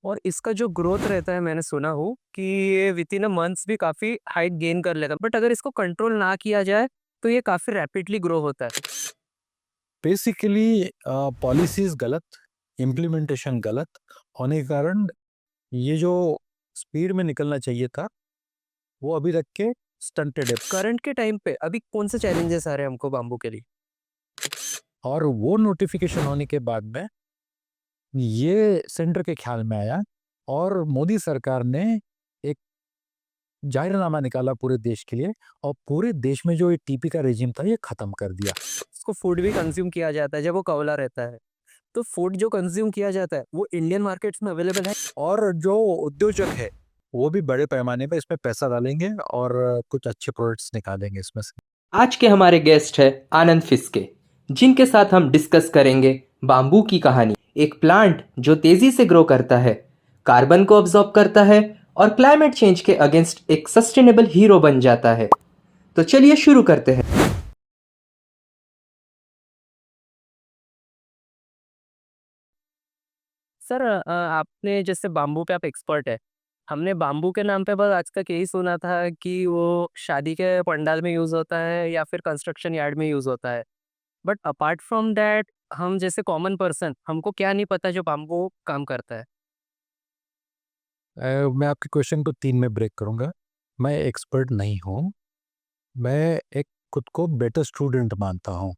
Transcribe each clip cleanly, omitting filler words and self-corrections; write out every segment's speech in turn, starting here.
और इसका जो ग्रोथ रहता है मैंने सुना हूँ कि ये विथिन अ मंथ्स भी काफ़ी हाइट गेन कर लेता है। बट अगर इसको कंट्रोल ना किया जाए तो ये काफ़ी रैपिडली ग्रो होता है। बेसिकली पॉलिसीज गलत, इम्प्लीमेंटेशन गलत होने के कारण ये जो स्पीड में निकलना चाहिए था वो अभी तक के स्टंटेड है। करंट के टाइम पे अभी कौन से चैलेंजेस आ रहे हैं हमको बाम्बू के लिए? और वो नोटिफिकेशन होने के बाद में ये सेंटर के ख्याल में आया और मोदी सरकार ने एक जाहिरनामा निकाला पूरे देश के लिए और पूरे देश में जो ये टीपी का रेजिम था ये खत्म कर दिया। इसको फूड भी कंज्यूम किया जाता है जब वो कवला रहता है। तो फूड जो कंज्यूम किया जाता है वो इंडियन मार्केट्स में अवेलेबल है। और जो उद्योजक है वो भी बड़े पैमाने पे इसमें पैसा डालेंगे और कुछ अच्छे प्रोडक्ट्स निकालेंगे इसमें से। आज के हमारे गेस्ट हैं आनंद फिस्के, जिनके साथ हम डिस्कस करेंगे बाम्बू की कहानी। एक प्लांट जो तेजी से ग्रो करता है, कार्बन को अब्सॉर्ब करता है और क्लाइमेट चेंज के अगेंस्ट एक सस्टेनेबल हीरो बन जाता है। तो चलिए शुरू करते हैं। सर आपने जैसे बाम्बू पे आप एक्सपर्ट है। हमने बाम्बू के नाम पे बस आज तक यही सुना था कि वो शादी के पंडाल में यूज़ होता है या फिर कंस्ट्रक्शन यार्ड में यूज़ होता है। बट अपार्ट फ्रॉम दैट हम जैसे कॉमन पर्सन हमको क्या नहीं पता जो बाम्बू काम करता है। मैं आपके क्वेश्चन को तीन में ब्रेक करूंगा। मैं एक्सपर्ट नहीं हूँ, मैं एक खुद को बेटर स्टूडेंट मानता हूँ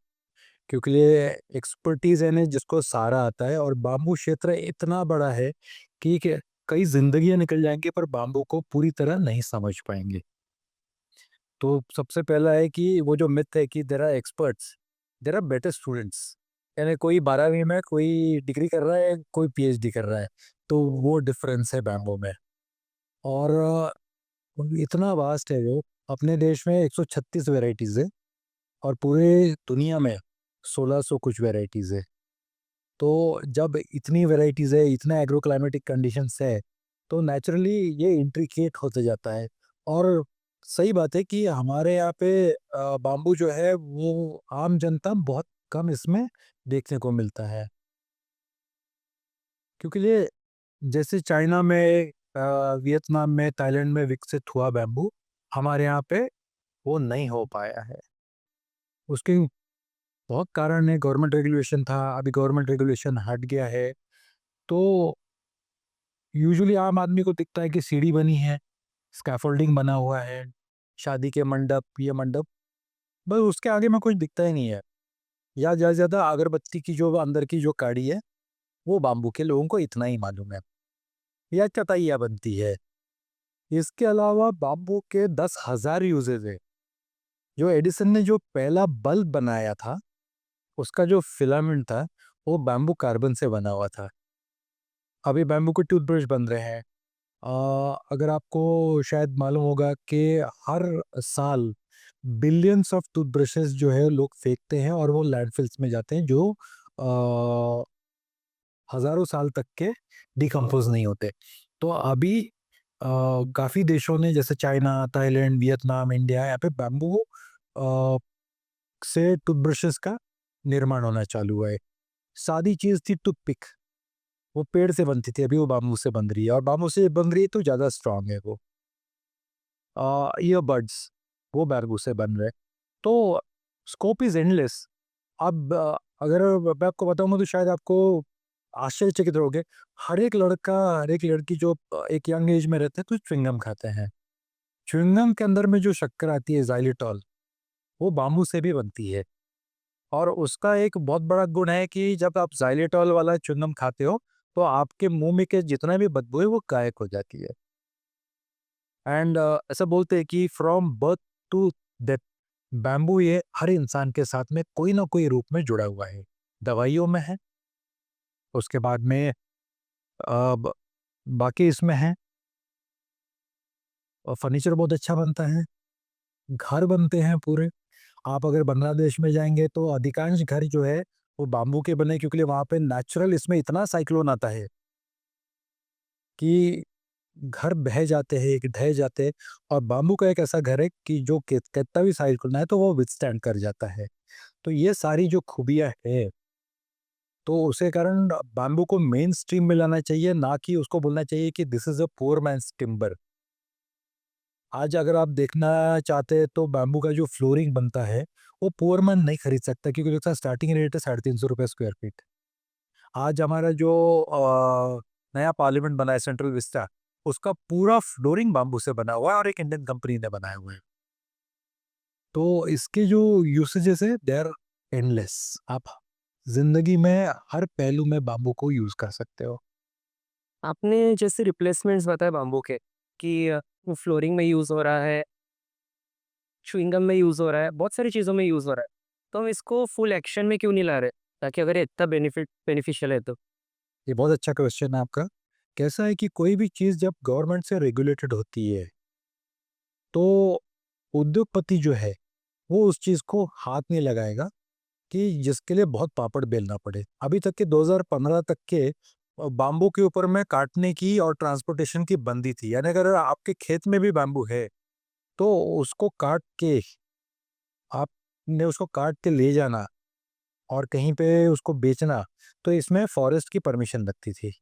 क्योंकि ये एक्सपर्टीज है ना जिसको सारा आता है और बाम्बू क्षेत्र इतना बड़ा है कि कई जिंदगियां निकल जाएंगी पर बाम्बू को पूरी तरह नहीं समझ पाएंगे। तो सबसे पहला है कि वो जो मिथ है कि there are experts, there are better students. यानी कोई 12वीं में कोई डिग्री कर रहा है, कोई पीएचडी कर रहा है, तो वो डिफरेंस है बैम्बू में। और इतना वास्ट है वो। अपने देश में 136 वेराइटीज है और पूरे दुनिया में 1600 कुछ वेराइटीज है। तो जब इतनी वेराइटीज है, इतना एग्रो क्लाइमेटिक कंडीशंस है, तो नेचुरली ये इंट्रिकेट होते जाता है। और सही बात है कि हमारे यहाँ पे बाम्बू जो है वो आम जनता बहुत कम इसमें देखने को मिलता है क्योंकि ये जैसे चाइना में, वियतनाम में, थाईलैंड में विकसित हुआ बैम्बू, हमारे यहाँ पे वो नहीं हो पाया है। उसके बहुत कारण है। गवर्नमेंट रेगुलेशन था, अभी गवर्नमेंट रेगुलेशन हट गया है। तो यूजुअली आम आदमी को दिखता है कि सीढ़ी बनी है, स्कैफोल्डिंग बना हुआ है, शादी के मंडप, ये मंडप, बस उसके आगे में कुछ दिखता ही नहीं है। या ज़्यादा से ज़्यादा अगरबत्ती की जो अंदर की जो काड़ी है वो बाम्बू के लोगों को इतना ही मालूम है, या चटाइयाँ बनती है। इसके अलावा बाम्बू के 10,000 यूजेज है। जो एडिसन ने जो पहला बल्ब बनाया था उसका जो फिलामेंट था वो बैम्बू कार्बन से बना हुआ था। अभी बैम्बू के टूथब्रश बन रहे हैं। अगर आपको शायद मालूम होगा कि हर साल बिलियंस ऑफ टूथब्रशेस जो है लोग फेंकते हैं और वो लैंडफिल्स में जाते हैं जो अ, हजारों साल तक के डिकम्पोज नहीं होते। तो अभी काफ़ी देशों ने जैसे चाइना, थाईलैंड, वियतनाम, इंडिया, यहाँ पे बैम्बू से टूथब्रशेस का निर्माण होना चालू हुआ है। सादी चीज़ थी टूथपिक, वो पेड़ से बनती थी, अभी वो बाम्बू से बन रही है और बाम्बू से बन रही है तो ज़्यादा स्ट्रांग है वो। ईयरबड्स वो बैम्बू से बन रहे। तो स्कोप इज एंडलेस। अब अगर मैं आपको बताऊंगा तो शायद आपको आश्चर्यचकित रहोगे। हर एक लड़का, हर एक लड़की जो एक यंग एज में रहते हैं तो च्युइंगम खाते हैं। च्युइंगम के अंदर में जो शक्कर आती है जाइलेटॉल, वो बाम्बू से भी बनती है। और उसका एक बहुत बड़ा गुण है कि जब आप जाइलेटॉल वाला च्युइंगम खाते हो तो आपके मुंह में के जितना भी बदबू है वो गायब हो जाती है। एंड ऐसा बोलते हैं कि from birth to death bamboo ये हर इंसान के साथ में कोई ना कोई रूप में जुड़ा हुआ है। दवाइयों में है, उसके बाद में बाकी इसमें है, और फर्नीचर बहुत अच्छा बनता है, घर बनते हैं पूरे। आप अगर बांग्लादेश में जाएंगे तो अधिकांश घर जो है वो बाम्बू के बने क्योंकि वहाँ पे नेचुरल इसमें इतना साइक्लोन आता है कि घर बह जाते हैं, एक ढह जाते हैं। और बाम्बू का एक ऐसा घर है कि जो कितना भी साइक्लोन है तो वो विथस्टैंड कर जाता है। तो ये सारी जो खूबियाँ है, तो उसे कारण बैम्बू को मेन स्ट्रीम में लाना चाहिए, ना कि उसको बोलना चाहिए कि this is a poor man's timber. आज अगर आप देखना चाहते हैं तो बैम्बू का जो फ्लोरिंग बनता है वो पुअर मैन नहीं खरीद सकता, क्योंकि उसका स्टार्टिंग रेट है 350 रुपये स्क्वायर फीट। आज हमारा जो नया पार्लियामेंट बना है सेंट्रल विस्टा, उसका पूरा फ्लोरिंग बैम्बू से बना हुआ है और एक इंडियन कंपनी ने बनाए हुए हैं। तो इसके जो यूसेजेस है दे आर एंडलेस। आप जिंदगी में हर पहलू में बैम्बू को यूज कर सकते हो। आपने जैसे रिप्लेसमेंट्स बताए बाम्बू के कि वो फ्लोरिंग में यूज़ हो रहा है, च्युइंगम में यूज़ हो रहा है, बहुत सारी चीज़ों में यूज़ हो रहा है। तो हम इसको फुल एक्शन में क्यों नहीं ला रहे? ताकि अगर ये इतना बेनिफिशियल है तो। ये बहुत अच्छा क्वेश्चन है आपका। कैसा है कि कोई भी चीज़ जब गवर्नमेंट से रेगुलेटेड होती है तो उद्योगपति जो है वो उस चीज़ को हाथ नहीं लगाएगा कि जिसके लिए बहुत पापड़ बेलना पड़े। अभी तक के 2015 तक के बाम्बू के ऊपर में काटने की और ट्रांसपोर्टेशन की बंदी थी। यानी अगर आपके खेत में भी बैम्बू है तो उसको काट के आपने उसको काट के ले जाना और कहीं पे उसको बेचना, तो इसमें फॉरेस्ट की परमिशन लगती थी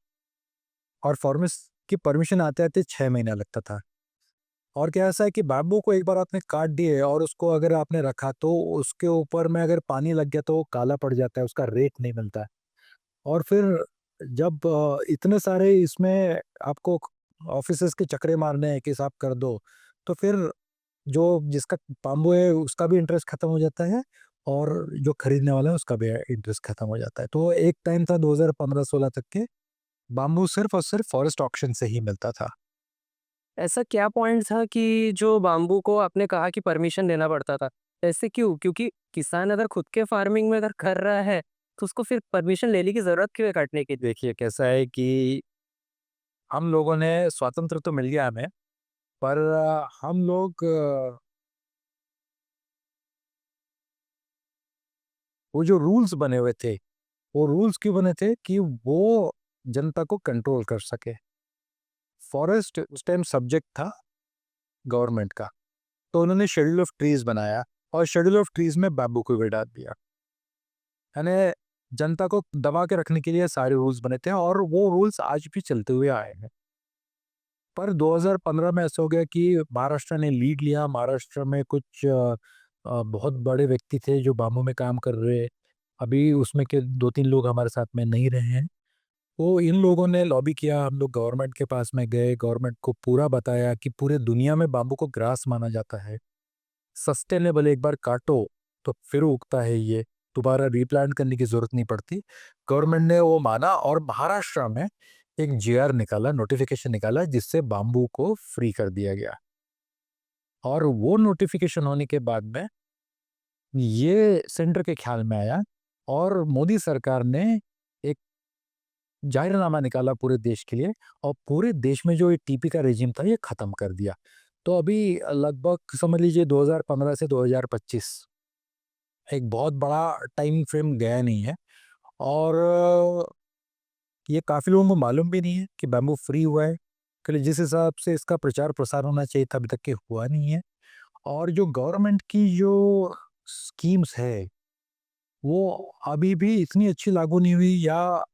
और फॉरेस्ट की परमिशन आते-आते 6 महीना लगता था। और क्या ऐसा है कि बैम्बू को एक बार आपने काट दिए और उसको अगर आपने रखा तो उसके ऊपर में अगर पानी लग गया तो वो काला पड़ जाता है, उसका रेट नहीं मिलता है। और फिर जब इतने सारे इसमें आपको ऑफिसेज़ के चक्रे मारने हैं कि साहब कर दो, तो फिर जो जिसका बाम्बू है उसका भी इंटरेस्ट खत्म हो जाता है और जो खरीदने वाला है उसका भी इंटरेस्ट खत्म हो जाता है। तो एक टाइम था 2015-16 तक के बाम्बू सिर्फ और सिर्फ फॉरेस्ट ऑक्शन से ही मिलता था। ऐसा क्या पॉइंट था कि जो बाम्बू को आपने कहा कि परमिशन लेना पड़ता था? ऐसे क्यों? क्योंकि किसान अगर खुद के फार्मिंग में अगर कर रहा है, तो उसको फिर परमिशन लेने की ज़रूरत क्यों है काटने की? देखिए कैसा है कि हम लोगों ने स्वातंत्र तो मिल गया हमें, पर हम लोग वो जो रूल्स बने हुए थे, वो रूल्स क्यों बने थे कि वो जनता को कंट्रोल कर सके। फॉरेस्ट उस टाइम सब्जेक्ट था गवर्नमेंट का, तो उन्होंने शेड्यूल ऑफ ट्रीज बनाया और शेड्यूल ऑफ ट्रीज में बैम्बू को भी डाल दिया। यानी जनता को दबा के रखने के लिए सारे रूल्स बने थे और वो रूल्स आज भी चलते हुए आए हैं। पर 2015 में ऐसा हो गया कि महाराष्ट्र ने लीड लिया। महाराष्ट्र में कुछ बहुत बड़े व्यक्ति थे जो बाम्बू में काम कर रहे। अभी उसमें के 2-3 लोग हमारे साथ में नहीं रहे हैं। तो इन लोगों ने लॉबी किया, हम लोग गवर्नमेंट के पास में गए, गवर्नमेंट को पूरा बताया कि पूरे दुनिया में बाम्बू को ग्रास माना जाता है। सस्टेनेबल एक बार काटो तो फिर उगता है ये, दोबारा रीप्लांट करने की ज़रूरत नहीं पड़ती। गवर्नमेंट ने वो माना और महाराष्ट्र में एक जीआर निकाला, नोटिफिकेशन निकाला जिससे बाम्बू को फ्री कर दिया गया। और वो नोटिफिकेशन होने के बाद में ये सेंटर के ख्याल में आया और मोदी सरकार ने एक जाहिरनामा निकाला पूरे देश के लिए और पूरे देश में जो ये टीपी का रेजिम था ये खत्म कर दिया। तो अभी लगभग समझ लीजिए 2015 से 2025 एक बहुत बड़ा टाइम फ्रेम गया नहीं है। और ये काफ़ी लोगों को मालूम भी नहीं है कि बैम्बू फ्री हुआ है, कि जिस हिसाब से इसका प्रचार प्रसार होना चाहिए था अभी तक के हुआ नहीं है। और जो गवर्नमेंट की जो स्कीम्स है वो अभी भी इतनी अच्छी लागू नहीं हुई या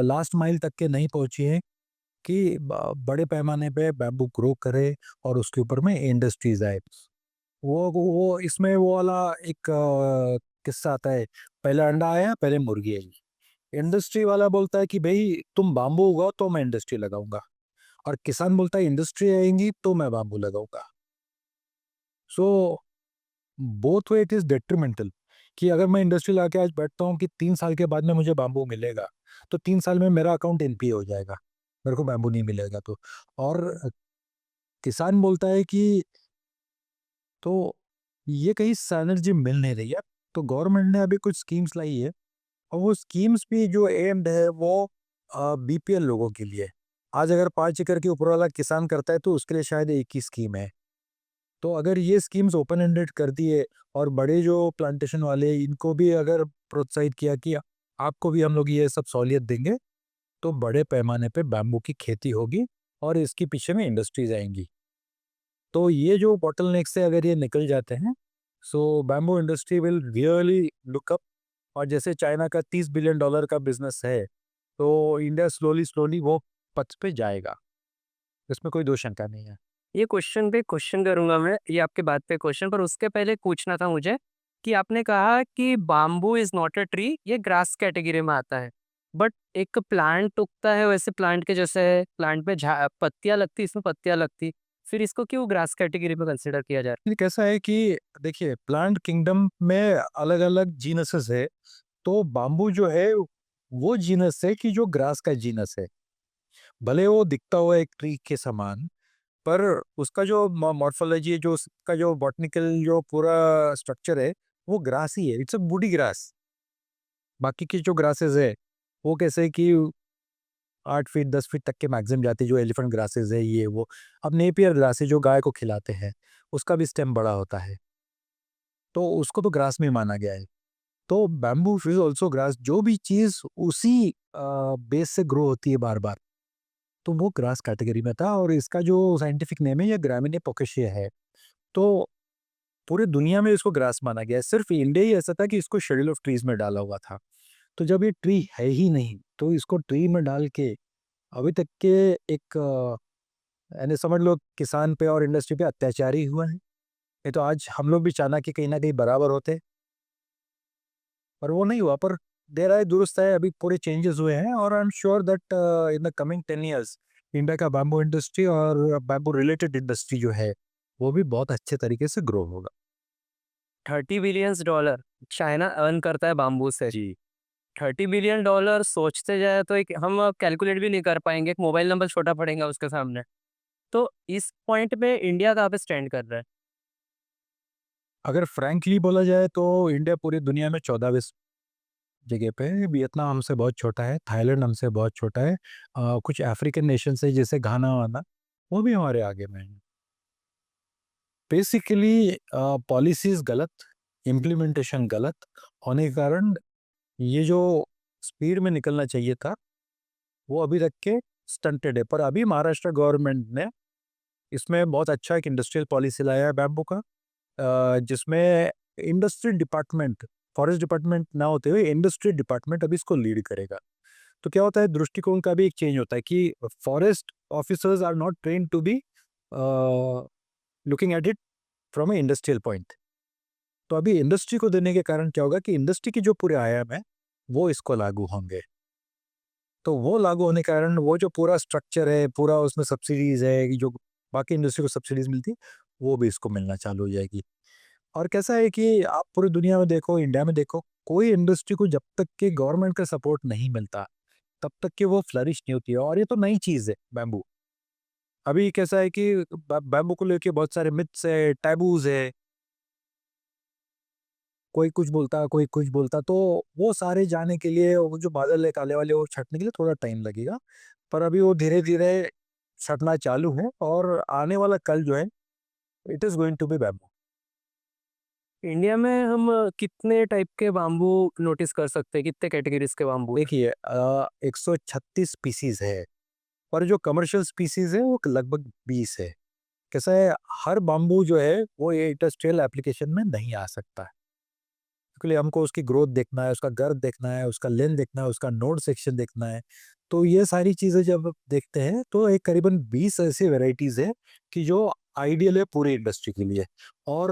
लास्ट माइल तक के नहीं पहुंची है कि बड़े पैमाने पे बैम्बू ग्रो करे और उसके ऊपर में इंडस्ट्रीज आए। वो इसमें वो वाला एक किस्सा आता है, पहले अंडा आया पहले मुर्गी आई। इंडस्ट्री वाला बोलता है कि भाई तुम बाम्बू उगाओ तो मैं इंडस्ट्री लगाऊंगा, और किसान बोलता है इंडस्ट्री आएंगी तो मैं बाम्बू लगाऊंगा। So both way it is detrimental कि अगर मैं इंडस्ट्री लगा के आज बैठता हूँ कि 3 साल के बाद में मुझे बाम्बू मिलेगा, तो 3 साल में मेरा अकाउंट एनपीए हो जाएगा, मेरे को बाम्बू नहीं मिलेगा तो। और किसान बोलता है कि तो ये कहीं सैनर्जी मिल नहीं रही है। तो गवर्नमेंट ने अभी कुछ स्कीम्स लाई है और वो स्कीम्स भी जो एम्ड है वो बीपीएल लोगों के लिए। आज अगर 5 एकड़ के ऊपर वाला किसान करता है तो उसके लिए शायद एक ही स्कीम है। तो अगर ये स्कीम्स ओपन एंडेड कर दिए और बड़े जो प्लांटेशन वाले इनको भी अगर प्रोत्साहित किया कि आपको भी हम लोग ये सब सहूलियत देंगे, तो बड़े पैमाने पे बैम्बू की खेती होगी और इसके पीछे में इंडस्ट्रीज आएंगी। तो ये जो बॉटलनेक से अगर ये निकल जाते हैं, so bamboo industry will really look up और जैसे चाइना का $30 बिलियन का बिजनेस है, तो इंडिया स्लोली स्लोली वो पथ पे जाएगा, इसमें कोई दो शंका नहीं है। ये क्वेश्चन पे क्वेश्चन करूंगा मैं, ये आपके बात पे क्वेश्चन, पर उसके पहले पूछना था मुझे कि आपने कहा कि bamboo is not a tree, ये ग्रास कैटेगरी में आता है। बट एक प्लांट उगता है वैसे प्लांट के जैसे, प्लांट पे पत्तियां लगती, इसमें पत्तियां लगती, फिर इसको क्यों ग्रास कैटेगरी में कंसिडर किया जा ये कैसा है कि देखिए, प्लांट किंगडम में अलग अलग जीनसेस है, तो बाम्बू जो है वो जीनस है कि जो ग्रास का जीनस है। भले वो दिखता हुआ एक ट्री के समान, पर उसका जो मॉर्फोलॉजी है, जो उसका जो बॉटनिकल जो पूरा स्ट्रक्चर है, वो ग्रास ही है। It's a woody grass. बाकी की जो ग्रासेस है वो कैसे कि 8 फीट 10 फीट तक के मैक्सिमम जाती है, जो एलिफेंट ग्रासेस है ये वो। अब नेपियर ग्रास है जो गाय को खिलाते हैं, उसका भी स्टेम बड़ा होता है, तो उसको तो ग्रास में माना गया है। तो बैम्बू इज ऑल्सो ग्रास। जो भी चीज उसी बेस से ग्रो होती है बार बार, तो वो ग्रास कैटेगरी में था। और इसका जो साइंटिफिक नेम है ये ग्रामिने पोकेशिया है। तो पूरे दुनिया में इसको ग्रास माना गया है। सिर्फ इंडिया ही ऐसा था कि इसको शेड्यूल ऑफ ट्रीज में डाला हुआ था। तो जब ये ट्री है ही नहीं, तो इसको ट्री में डाल के अभी तक के एक यानी समझ लो किसान पे और इंडस्ट्री पे अत्याचार ही हुआ है। ये तो आज हम लोग भी चाहना कि कहीं ना कहीं बराबर होते, पर वो नहीं हुआ। पर देर आए दुरुस्त है, अभी पूरे चेंजेस हुए हैं, और आई am sure that in the coming 10 years India का बैम्बू इंडस्ट्री और बैम्बू रिलेटेड इंडस्ट्री जो है वो भी बहुत अच्छे तरीके से ग्रो होगा। 30 बिलियन डॉलर चाइना अर्न करता है बाम्बू से। जी। 30 बिलियन डॉलर सोचते जाए तो एक हम कैलकुलेट भी नहीं कर पाएंगे, एक मोबाइल नंबर छोटा पड़ेगा उसके सामने। तो इस पॉइंट में इंडिया कहाँ पे स्टैंड कर रहा है? अगर फ्रैंकली बोला जाए तो इंडिया पूरी दुनिया में 14वें जगह पे है। वियतनाम हमसे बहुत छोटा है, थाईलैंड हमसे बहुत छोटा है, कुछ अफ्रीकन नेशन है जैसे घाना वाना, वो भी हमारे आगे में है। बेसिकली पॉलिसीज गलत, इम्प्लीमेंटेशन गलत होने के कारण ये जो स्पीड में निकलना चाहिए था वो अभी तक के स्टंटेड है। पर अभी महाराष्ट्र गवर्नमेंट ने इसमें बहुत अच्छा एक इंडस्ट्रियल पॉलिसी लाया है बैम्बू का, जिसमें इंडस्ट्री डिपार्टमेंट, फॉरेस्ट डिपार्टमेंट ना होते हुए इंडस्ट्री डिपार्टमेंट अभी इसको लीड करेगा। तो क्या होता है, दृष्टिकोण का भी एक चेंज होता है कि forest officers are not train to be looking at it from a industrial point. तो अभी इंडस्ट्री को देने के कारण क्या होगा कि इंडस्ट्री की जो पूरे आयाम है वो इसको लागू होंगे। तो वो लागू होने के कारण वो जो पूरा स्ट्रक्चर है, पूरा उसमें सब्सिडीज है, जो बाकी इंडस्ट्री को सब्सिडीज मिलती, वो भी इसको मिलना चालू हो जाएगी। और कैसा है कि आप पूरी दुनिया में देखो, इंडिया में देखो, कोई इंडस्ट्री को जब तक कि गवर्नमेंट का सपोर्ट नहीं मिलता तब तक कि वो फ्लरिश नहीं होती है। और ये तो नई चीज है बैम्बू। अभी कैसा है कि बैम्बू को लेके बहुत सारे मिथ्स है, टैबूज है, कोई कुछ बोलता कोई कुछ बोलता। तो वो सारे जाने के लिए वो जो बादल है काले वाले, वो छटने के लिए थोड़ा टाइम लगेगा। पर अभी वो धीरे धीरे छटना चालू है, और आने वाला कल जो है it is going to be bamboo. India में हम कितने टाइप के बाम्बू नोटिस कर सकते हैं, कितने कैटेगरीज के बाम्बू? देखिए 136 स्पीसीज है, पर जो कमर्शियल स्पीसीज है वो लगभग 20 है। कैसा है, हर बाम्बू जो है वो ये इंडस्ट्रियल एप्लीकेशन में नहीं आ सकता है। उसके लिए हमको उसकी ग्रोथ देखना है, उसका गर्थ देखना है, उसका लेंथ देखना है, उसका नोड सेक्शन देखना है। तो ये सारी चीज़ें जब आप देखते हैं तो एक करीबन 20 ऐसी वेराइटीज़ है कि जो आइडियल है पूरी इंडस्ट्री के लिए। और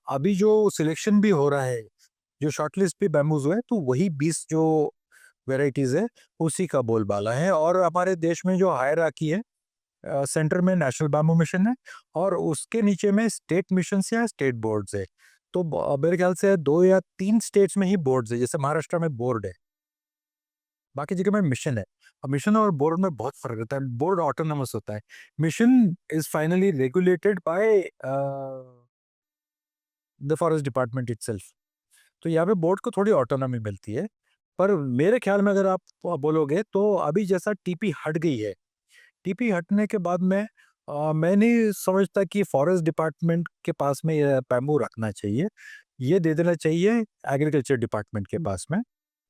अभी जो सिलेक्शन भी हो रहा है, जो शॉर्टलिस्ट भी बैम्बूज हुए, तो वही 20 जो वेराइटीज़ है उसी का बोलबाला है। और हमारे देश में जो हायरार्की है, सेंटर में नेशनल बैम्बू मिशन है, और उसके नीचे में स्टेट मिशन या स्टेट बोर्ड्स है। तो मेरे ख्याल से 2 या 3 स्टेट्स में ही बोर्ड्स है, जैसे महाराष्ट्र में बोर्ड है, बाकी जगह में मिशन है। अब मिशन और बोर्ड में बहुत फर्क रहता है। बोर्ड ऑटोनमस होता है, mission is finally regulated by the forest department itself. तो यहाँ पे बोर्ड को थोड़ी ऑटोनॉमी मिलती है। पर मेरे ख्याल में अगर आप बोलोगे तो अभी जैसा टीपी हट गई है, टीपी हटने के बाद में मैं नहीं समझता कि फॉरेस्ट डिपार्टमेंट के पास में ये बैम्बू रखना चाहिए। ये दे देना चाहिए एग्रीकल्चर डिपार्टमेंट के पास में।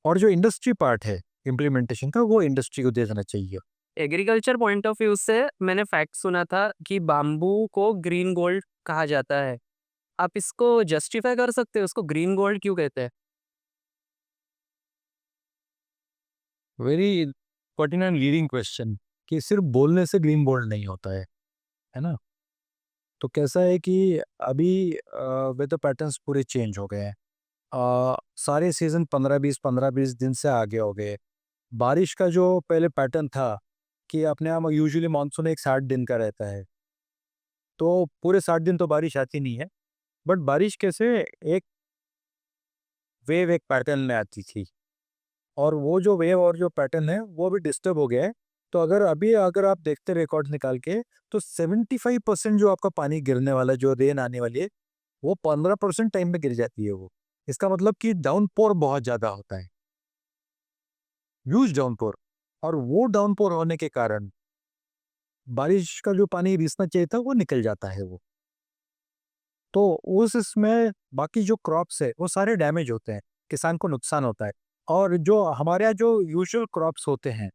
और जो इंडस्ट्री पार्ट है इम्प्लीमेंटेशन का, वो इंडस्ट्री को दे देना चाहिए। एग्रीकल्चर पॉइंट ऑफ व्यू से मैंने फैक्ट सुना था कि बाम्बू को ग्रीन गोल्ड कहा जाता है। आप इसको जस्टिफाई कर सकते हो, उसको ग्रीन गोल्ड क्यों कहते हैं? Very important and leading question कि सिर्फ बोलने से ग्रीन गोल्ड नहीं होता है ना? तो कैसा है कि अभी वेदर पैटर्न्स पूरे चेंज हो गए हैं। सारे सीज़न 15-20 दिन से आगे हो गए। बारिश का जो पहले पैटर्न था कि अपने यहाँ यूजुअली मानसून एक 60 दिन का रहता है, तो पूरे 60 दिन तो बारिश आती नहीं है, बट बारिश कैसे एक वेव एक पैटर्न में आती थी और वो जो वेव और जो पैटर्न है वो भी डिस्टर्ब हो गया है। तो अगर आप देखते रिकॉर्ड निकाल के, तो 75% जो आपका पानी गिरने वाला, जो रेन आने वाली है, वो 15% टाइम में गिर जाती है वो। इसका मतलब कि डाउनपोर बहुत ज़्यादा होता है, ह्यूज डाउनपोर। और वो डाउनपोर होने के कारण बारिश का जो पानी रिसना चाहिए था वो निकल जाता है वो। तो उस इसमें बाकी जो क्रॉप्स है वो सारे डैमेज होते हैं, किसान को नुकसान होता है। और जो हमारे यहाँ जो यूजुअल क्रॉप्स होते हैं,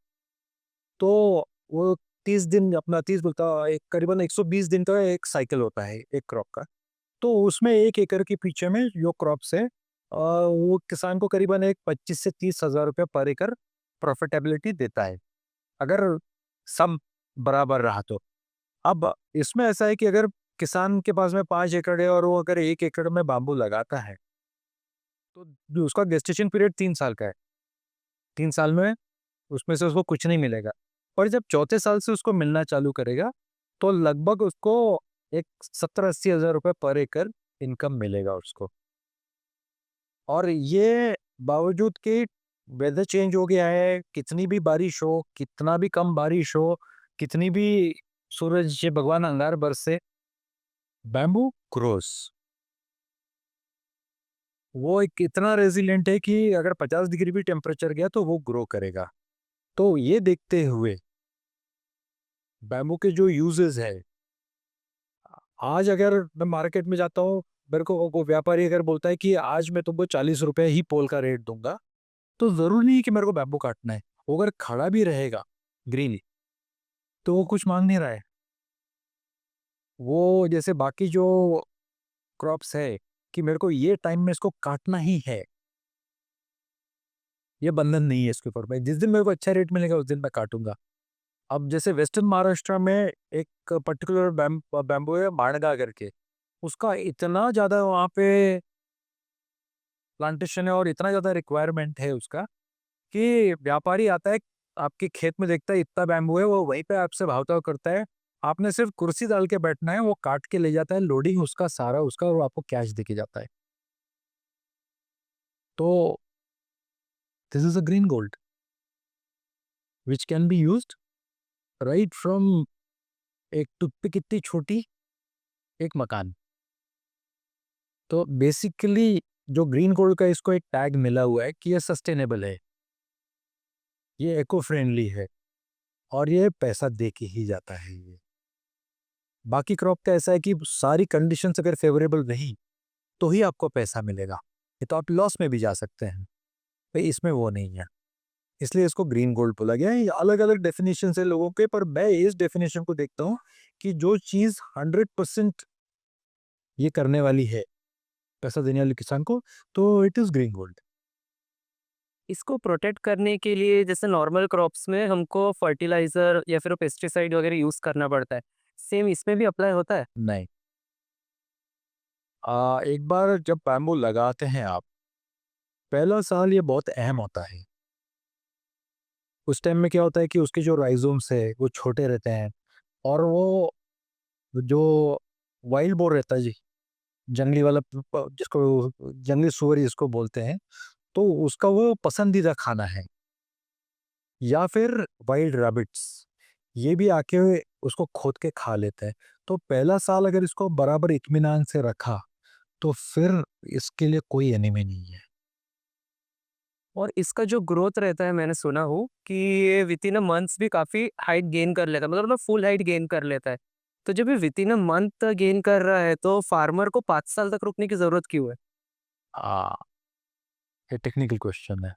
तो वो 30 दिन, अपना 30 बोलता, एक करीबन 120 दिन का एक साइकिल होता है एक क्रॉप का। तो उसमें 1 एकड़ के पीछे में जो क्रॉप्स है, वो किसान को करीबन एक 25 से 30 हज़ार रुपये पर एकड़ प्रॉफिटेबिलिटी देता है, अगर सम बराबर रहा तो। अब इसमें ऐसा है कि अगर किसान के पास में 5 एकड़ है और वो अगर 1 एकड़ में बाम्बू लगाता है, तो जो उसका गेस्टेशन पीरियड 3 साल का है। 3 साल में उसमें से उसको कुछ नहीं मिलेगा। पर जब चौथे साल से उसको मिलना चालू करेगा, तो लगभग उसको एक 70-80 हज़ार रुपये पर एकड़ इनकम मिलेगा उसको। और ये बावजूद कि वेदर चेंज हो गया है, कितनी भी बारिश हो, कितना भी कम बारिश हो, कितनी भी सूरज से भगवान अंगार बरसे, बैम्बू ग्रोस। वो एक इतना रेजिलिएंट है कि अगर 50 डिग्री भी टेम्परेचर गया तो वो ग्रो करेगा। तो ये देखते हुए बैम्बू के जो यूजेस है, आज अगर मैं मार्केट में जाता हूँ, मेरे को वो व्यापारी अगर बोलता है कि आज मैं तुमको 40 रुपए ही पोल का रेट दूंगा, तो जरूरी नहीं कि मेरे को बैम्बू काटना है। वो अगर खड़ा भी रहेगा ग्रीन, तो वो कुछ मांग नहीं रहा है। वो जैसे बाकी जो क्रॉप्स है कि मेरे को ये टाइम में इसको काटना ही है, ये बंधन नहीं है इसके ऊपर। मैं जिस दिन मेरे को अच्छा रेट मिलेगा उस दिन मैं काटूंगा। अब जैसे वेस्टर्न महाराष्ट्र में एक पर्टिकुलर बैम्बू है माणगा करके, उसका इतना ज़्यादा वहाँ पे प्लांटेशन है और इतना ज़्यादा रिक्वायरमेंट है उसका कि व्यापारी आता है, आपके खेत में देखता है इतना बैम्बू है, वो वहीं पे आपसे भाव-ताव करता है। आपने सिर्फ कुर्सी डाल के बैठना है, वो काट के ले जाता है, लोडिंग उसका सारा उसका, और आपको कैश देके जाता है। तो this is a green gold which can be used right from एक टूथपिक इतनी छोटी, एक मकान। तो बेसिकली जो ग्रीन गोल्ड का इसको एक टैग मिला हुआ है कि ये सस्टेनेबल है, ये इको फ्रेंडली है और ये पैसा दे के ही जाता है ये। बाकी क्रॉप का ऐसा है कि सारी कंडीशंस अगर फेवरेबल रही तो ही आपको पैसा मिलेगा, ये तो आप लॉस में भी जा सकते हैं। भाई इसमें वो नहीं है, इसलिए इसको ग्रीन गोल्ड बोला गया है। अलग अलग डेफिनेशन है लोगों के, पर मैं इस डेफिनेशन को देखता हूँ कि जो चीज़ 100% ये करने वाली है, पैसा देने वाले किसान को, तो इट इज़ ग्रीन गोल्ड। इसको प्रोटेक्ट करने के लिए जैसे नॉर्मल क्रॉप्स में हमको फर्टिलाइज़र या फिर पेस्टिसाइड वगैरह यूज़ करना पड़ता है, सेम इसमें भी अप्लाई होता है? नहीं, एक बार जब बैम्बू लगाते हैं आप, पहला साल ये बहुत अहम होता है। उस टाइम में क्या होता है कि उसके जो राइज़ोम्स है वो छोटे रहते हैं और वो जो वाइल्ड बोर रहता है जी, जंगली वाला जिसको जंगली सुअर जिसको बोलते हैं, तो उसका वो पसंदीदा खाना है। या फिर वाइल्ड रैबिट्स, ये भी आके उसको खोद के खा लेते हैं। तो पहला साल अगर इसको बराबर इत्मीनान से रखा, तो फिर इसके लिए कोई एनिमी नहीं है। और इसका जो ग्रोथ रहता है मैंने सुना हो कि ये विथिन अ मंथ्स भी काफ़ी हाइट गेन कर लेता है, मतलब ना फुल हाइट गेन कर लेता है। तो जब ये विथिन अ मंथ गेन कर रहा है तो फार्मर को 5 साल तक रुकने की ज़रूरत क्यों है? आ, ये टेक्निकल क्वेश्चन है।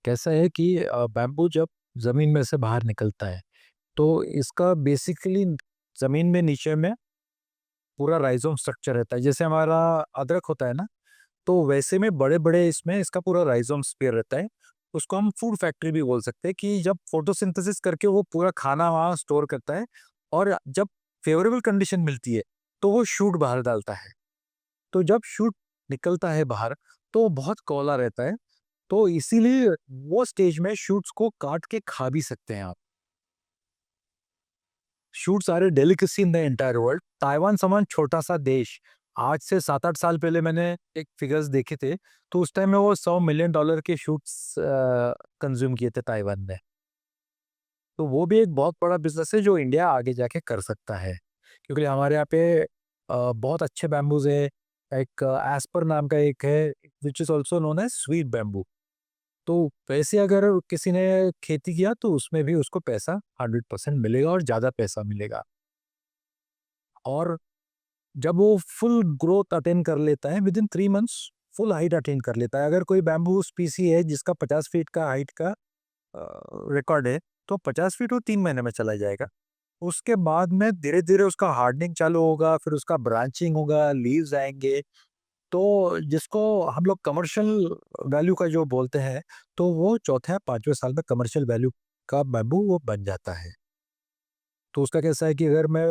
कैसा है कि बैम्बू जब ज़मीन में से बाहर निकलता है, तो इसका बेसिकली ज़मीन में नीचे में पूरा राइज़ोम स्ट्रक्चर रहता है। जैसे हमारा अदरक होता है ना, तो वैसे में बड़े-बड़े इसमें इसका पूरा राइज़ोम स्फीयर रहता है। उसको हम फूड फैक्ट्री भी बोल सकते हैं कि जब फोटोसिंथेसिस करके वो पूरा खाना वहाँ स्टोर करता है और जब फेवरेबल कंडीशन मिलती है तो वो शूट बाहर डालता है। तो जब शूट निकलता है बाहर तो वो बहुत कोला रहता है, तो इसीलिए वो स्टेज में शूट्स को काट के खा भी सकते हैं आप। Shoots are a delicacy in the entire world. Taiwan समान छोटा सा देश, आज से 7-8 साल पहले मैंने एक फिगर्स देखे थे, तो उस टाइम में वो $100 मिलियन के शूट्स कंज्यूम किए थे ताइवान ने। तो वो भी एक बहुत बड़ा बिजनेस है जो इंडिया आगे जाके कर सकता है, क्योंकि हमारे यहाँ पे बहुत अच्छे बैम्बूज है। एक एस्पर नाम का एक है which is also known as sweet bamboo. तो वैसे अगर किसी ने खेती किया तो उसमें भी उसको पैसा 100% मिलेगा और ज़्यादा पैसा मिलेगा। और जब वो फुल ग्रोथ अटेन कर लेता है with in 3 months, full height attain कर लेता है। अगर कोई बैम्बू स्पीसी है जिसका 50 फीट का हाइट का रिकॉर्ड है, तो 50 फीट वो 3 महीने में चला जाएगा। उसके बाद में धीरे धीरे उसका हार्डनिंग चालू होगा, फिर उसका ब्रांचिंग होगा, लीव्स आएंगे। तो जिसको हम लोग कमर्शियल वैल्यू का जो बोलते हैं, तो वो चौथे या 5वें साल में कमर्शियल वैल्यू का बैम्बू वो बन जाता है। तो उसका कैसा है कि अगर मैं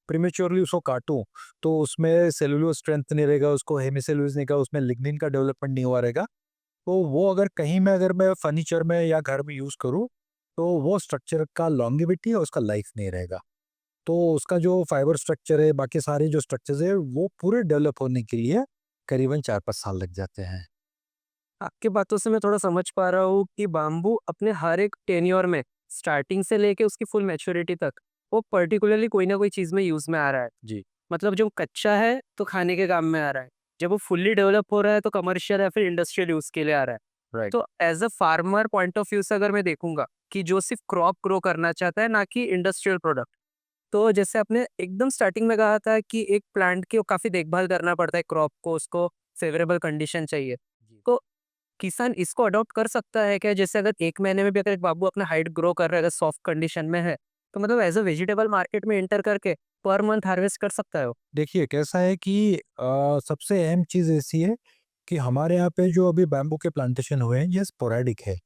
प्रीमेच्योरली उसको काटूं तो उसमें सेलुलोज स्ट्रेंथ नहीं रहेगा, उसको हेमिसेलुलोज नहीं का, उसमें लिग्निन का डेवलपमेंट नहीं हुआ रहेगा। तो वो अगर कहीं में अगर मैं फर्नीचर में या घर में यूज करूं तो वो स्ट्रक्चर का लॉन्गेविटी और उसका लाइफ नहीं रहेगा। तो उसका जो फाइबर स्ट्रक्चर है, बाकी सारे जो स्ट्रक्चर्स है, वो पूरे डेवलप होने के लिए करीबन 4-5 साल लग जाते हैं। आपकी बातों से मैं थोड़ा समझ पा रहा हूँ कि बाम्बू अपने हर एक टेन्योर में स्टार्टिंग से लेके उसकी फुल मैच्योरिटी तक वो पर्टिकुलरली कोई ना कोई चीज़ में यूज़ में आ रहा है। जी। मतलब जो कच्चा है तो खाने के काम में आ रहा है, जब वो फुल्ली डेवलप हो रहा है तो कमर्शियल या फिर इंडस्ट्रियल यूज़ के लिए आ रहा है। राइट। तो as a farmer point of view से अगर मैं देखूंगा कि जो सिर्फ क्रॉप ग्रो करना चाहता है ना कि इंडस्ट्रियल प्रोडक्ट, तो जैसे आपने एकदम स्टार्टिंग में कहा था कि एक प्लांट की काफ़ी देखभाल करना पड़ता है क्रॉप को, उसको फेवरेबल कंडीशन चाहिए। जी। तो किसान इसको अडॉप्ट कर सकता है क्या? जैसे अगर 1 महीने में भी अगर एक बाबू अपना हाइट ग्रो कर रहा है, अगर सॉफ्ट कंडीशन में है, तो मतलब एज़ अ वेजिटेबल मार्केट में एंटर करके पर मंथ हार्वेस्ट कर सकता है वो? देखिए कैसा है कि सबसे अहम चीज़ ऐसी है कि हमारे यहाँ पे जो अभी बैम्बू के प्लांटेशन हुए हैं ये स्पोरेडिक है।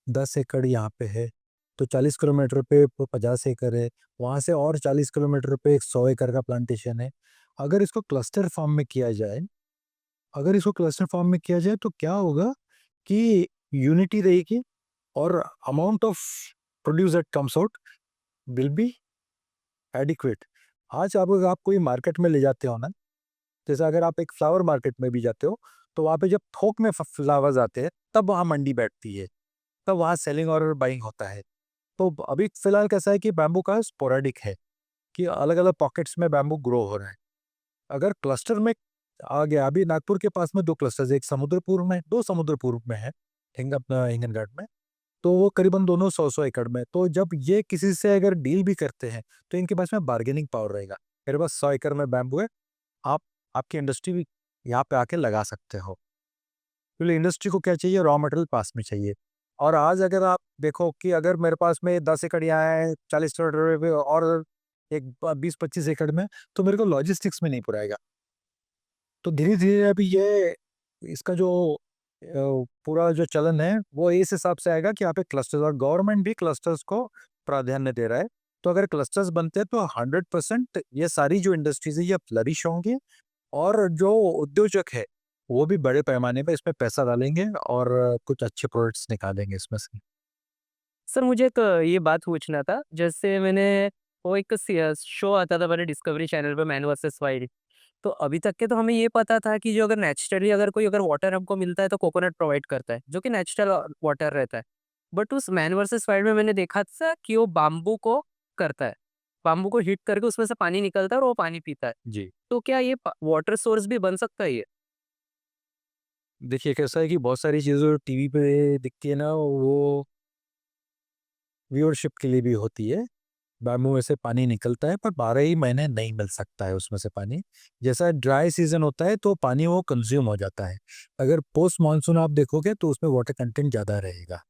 10 एकड़ यहाँ पे है, तो 40 किलोमीटर पे 50 एकड़ है, वहाँ से और 40 किलोमीटर पे एक 100 एकड़ का प्लांटेशन है। अगर इसको क्लस्टर फॉर्म में किया जाए अगर इसको क्लस्टर फॉर्म में किया जाए तो क्या होगा कि यूनिटी रहेगी और amount of produce that comes out will be adequate. आज आप कोई मार्केट में ले जाते हो ना, जैसे अगर आप एक फ्लावर मार्केट में भी जाते हो, तो वहाँ पे जब थोक में फ्लावर्स आते हैं तब वहाँ मंडी बैठती है, तब वहाँ सेलिंग और बाइंग होता है। तो अभी फिलहाल कैसा है कि बैम्बू का स्पोरेडिक है कि अलग अलग पॉकेट्स में बैम्बू ग्रो हो रहा है। अगर क्लस्टर में आ गया, अभी नागपुर के पास में 2 क्लस्टर्स, एक समुद्रपुर में, 2 समुद्रपुर में है, अपना हिंगन घाट में। तो वो करीबन दोनों 100-100 एकड़ में। तो जब ये किसी से अगर डील भी करते हैं तो इनके पास में बार्गेनिंग पावर रहेगा। मेरे पास 100 एकड़ में बैम्बू है, आप आपकी इंडस्ट्री भी यहाँ पे आके लगा सकते हो। क्योंकि इंडस्ट्री को क्या चाहिए, रॉ मटेरियल पास में चाहिए। और आज अगर आप देखो कि अगर मेरे पास में 10 एकड़ यहाँ है, 40 एकड़ पे और एक 20-25 एकड़ में, तो मेरे को लॉजिस्टिक्स में नहीं पुराएगा। तो धीरे धीरे अभी ये इसका जो पूरा जो चलन है वो इस हिसाब से आएगा कि यहाँ पे क्लस्टर्स, और गवर्नमेंट भी क्लस्टर्स को प्राधान्य दे रहा है। तो अगर क्लस्टर्स बनते हैं तो 100% ये सारी जो इंडस्ट्रीज है ये फ्लरिश होंगी, और जो उद्योजक है वो भी बड़े पैमाने पे इसमें पैसा डालेंगे और कुछ अच्छे प्रोडक्ट्स निकालेंगे इसमें से। सर मुझे एक ये बात पूछना था, जैसे मैंने वो एक शो आता था मैंने डिस्कवरी चैनल पे, मैन वर्सेस वाइल्ड। तो अभी तक के तो हमें ये पता था कि जो अगर नेचुरली अगर कोई अगर वाटर हमको मिलता है तो कोकोनट प्रोवाइड करता है, जो कि नेचुरल वाटर रहता है। बट उस मैन वर्सेस वाइल्ड में मैंने देखा था कि वो बाम्बू को करता है, बाम्बू को हीट करके उसमें से पानी निकलता है और वो पानी पीता है। जी। तो क्या ये वाटर सोर्स भी बन सकता है ये? देखिए कैसा है कि बहुत सारी चीज़ें जो टीवी पे दिखती है ना, वो व्यूअरशिप के लिए भी होती है। बैम्बू में से पानी निकलता है पर 12 ही महीने नहीं मिल सकता है उसमें से पानी। जैसा ड्राई सीजन होता है तो पानी वो कंज्यूम हो जाता है। अगर पोस्ट मानसून आप देखोगे तो उसमें वाटर कंटेंट ज़्यादा रहेगा,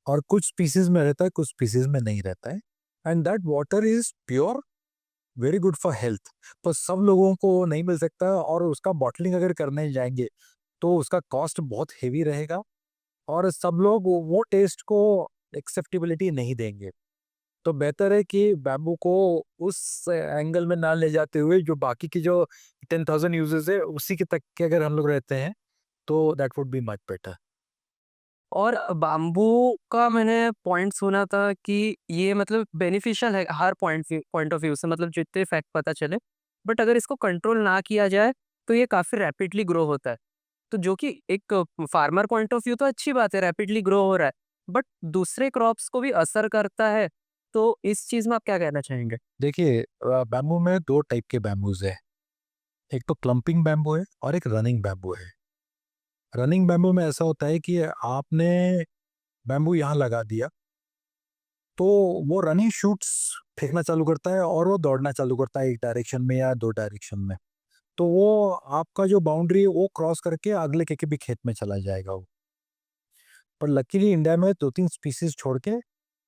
और कुछ स्पीसीज में रहता है, कुछ स्पीसीज में नहीं रहता है। And that water is pure, very good for health. पर सब लोगों को नहीं मिल सकता, और उसका बॉटलिंग अगर करने जाएंगे तो उसका कॉस्ट बहुत हेवी रहेगा। और सब लोग वो टेस्ट को एक्सेप्टेबिलिटी नहीं देंगे। तो बेहतर है कि बैम्बू को उस एंगल में ना ले जाते हुए जो बाकी की जो 10,000 यूजेस है उसी के तक के अगर हम लोग रहते हैं तो that would be much better. और बाम्बू का मैंने पॉइंट सुना था कि ये मतलब बेनिफिशियल है हर पॉइंट ऑफ व्यू से, मतलब जितने फैक्ट पता चले। बट अगर इसको कंट्रोल ना किया जाए तो ये काफ़ी रैपिडली ग्रो होता है। तो जो कि एक फार्मर पॉइंट ऑफ व्यू तो अच्छी बात है, रैपिडली ग्रो हो रहा है, बट दूसरे क्रॉप्स को भी असर करता है। तो इस चीज़ में आप क्या कहना चाहेंगे? देखिए, बैम्बू में दो टाइप के बैम्बूज है। एक तो क्लम्पिंग बैम्बू है और एक रनिंग बैम्बू है। रनिंग बैम्बू में ऐसा होता है कि आपने बैम्बू यहाँ लगा दिया तो वो रनिंग शूट्स फेंकना चालू करता है और वो दौड़ना चालू करता है एक डायरेक्शन में या दो डायरेक्शन में। तो वो आपका जो बाउंड्री है वो क्रॉस करके अगले के भी खेत में चला जाएगा वो। पर लकीली इंडिया में 2-3 स्पीसीज छोड़ के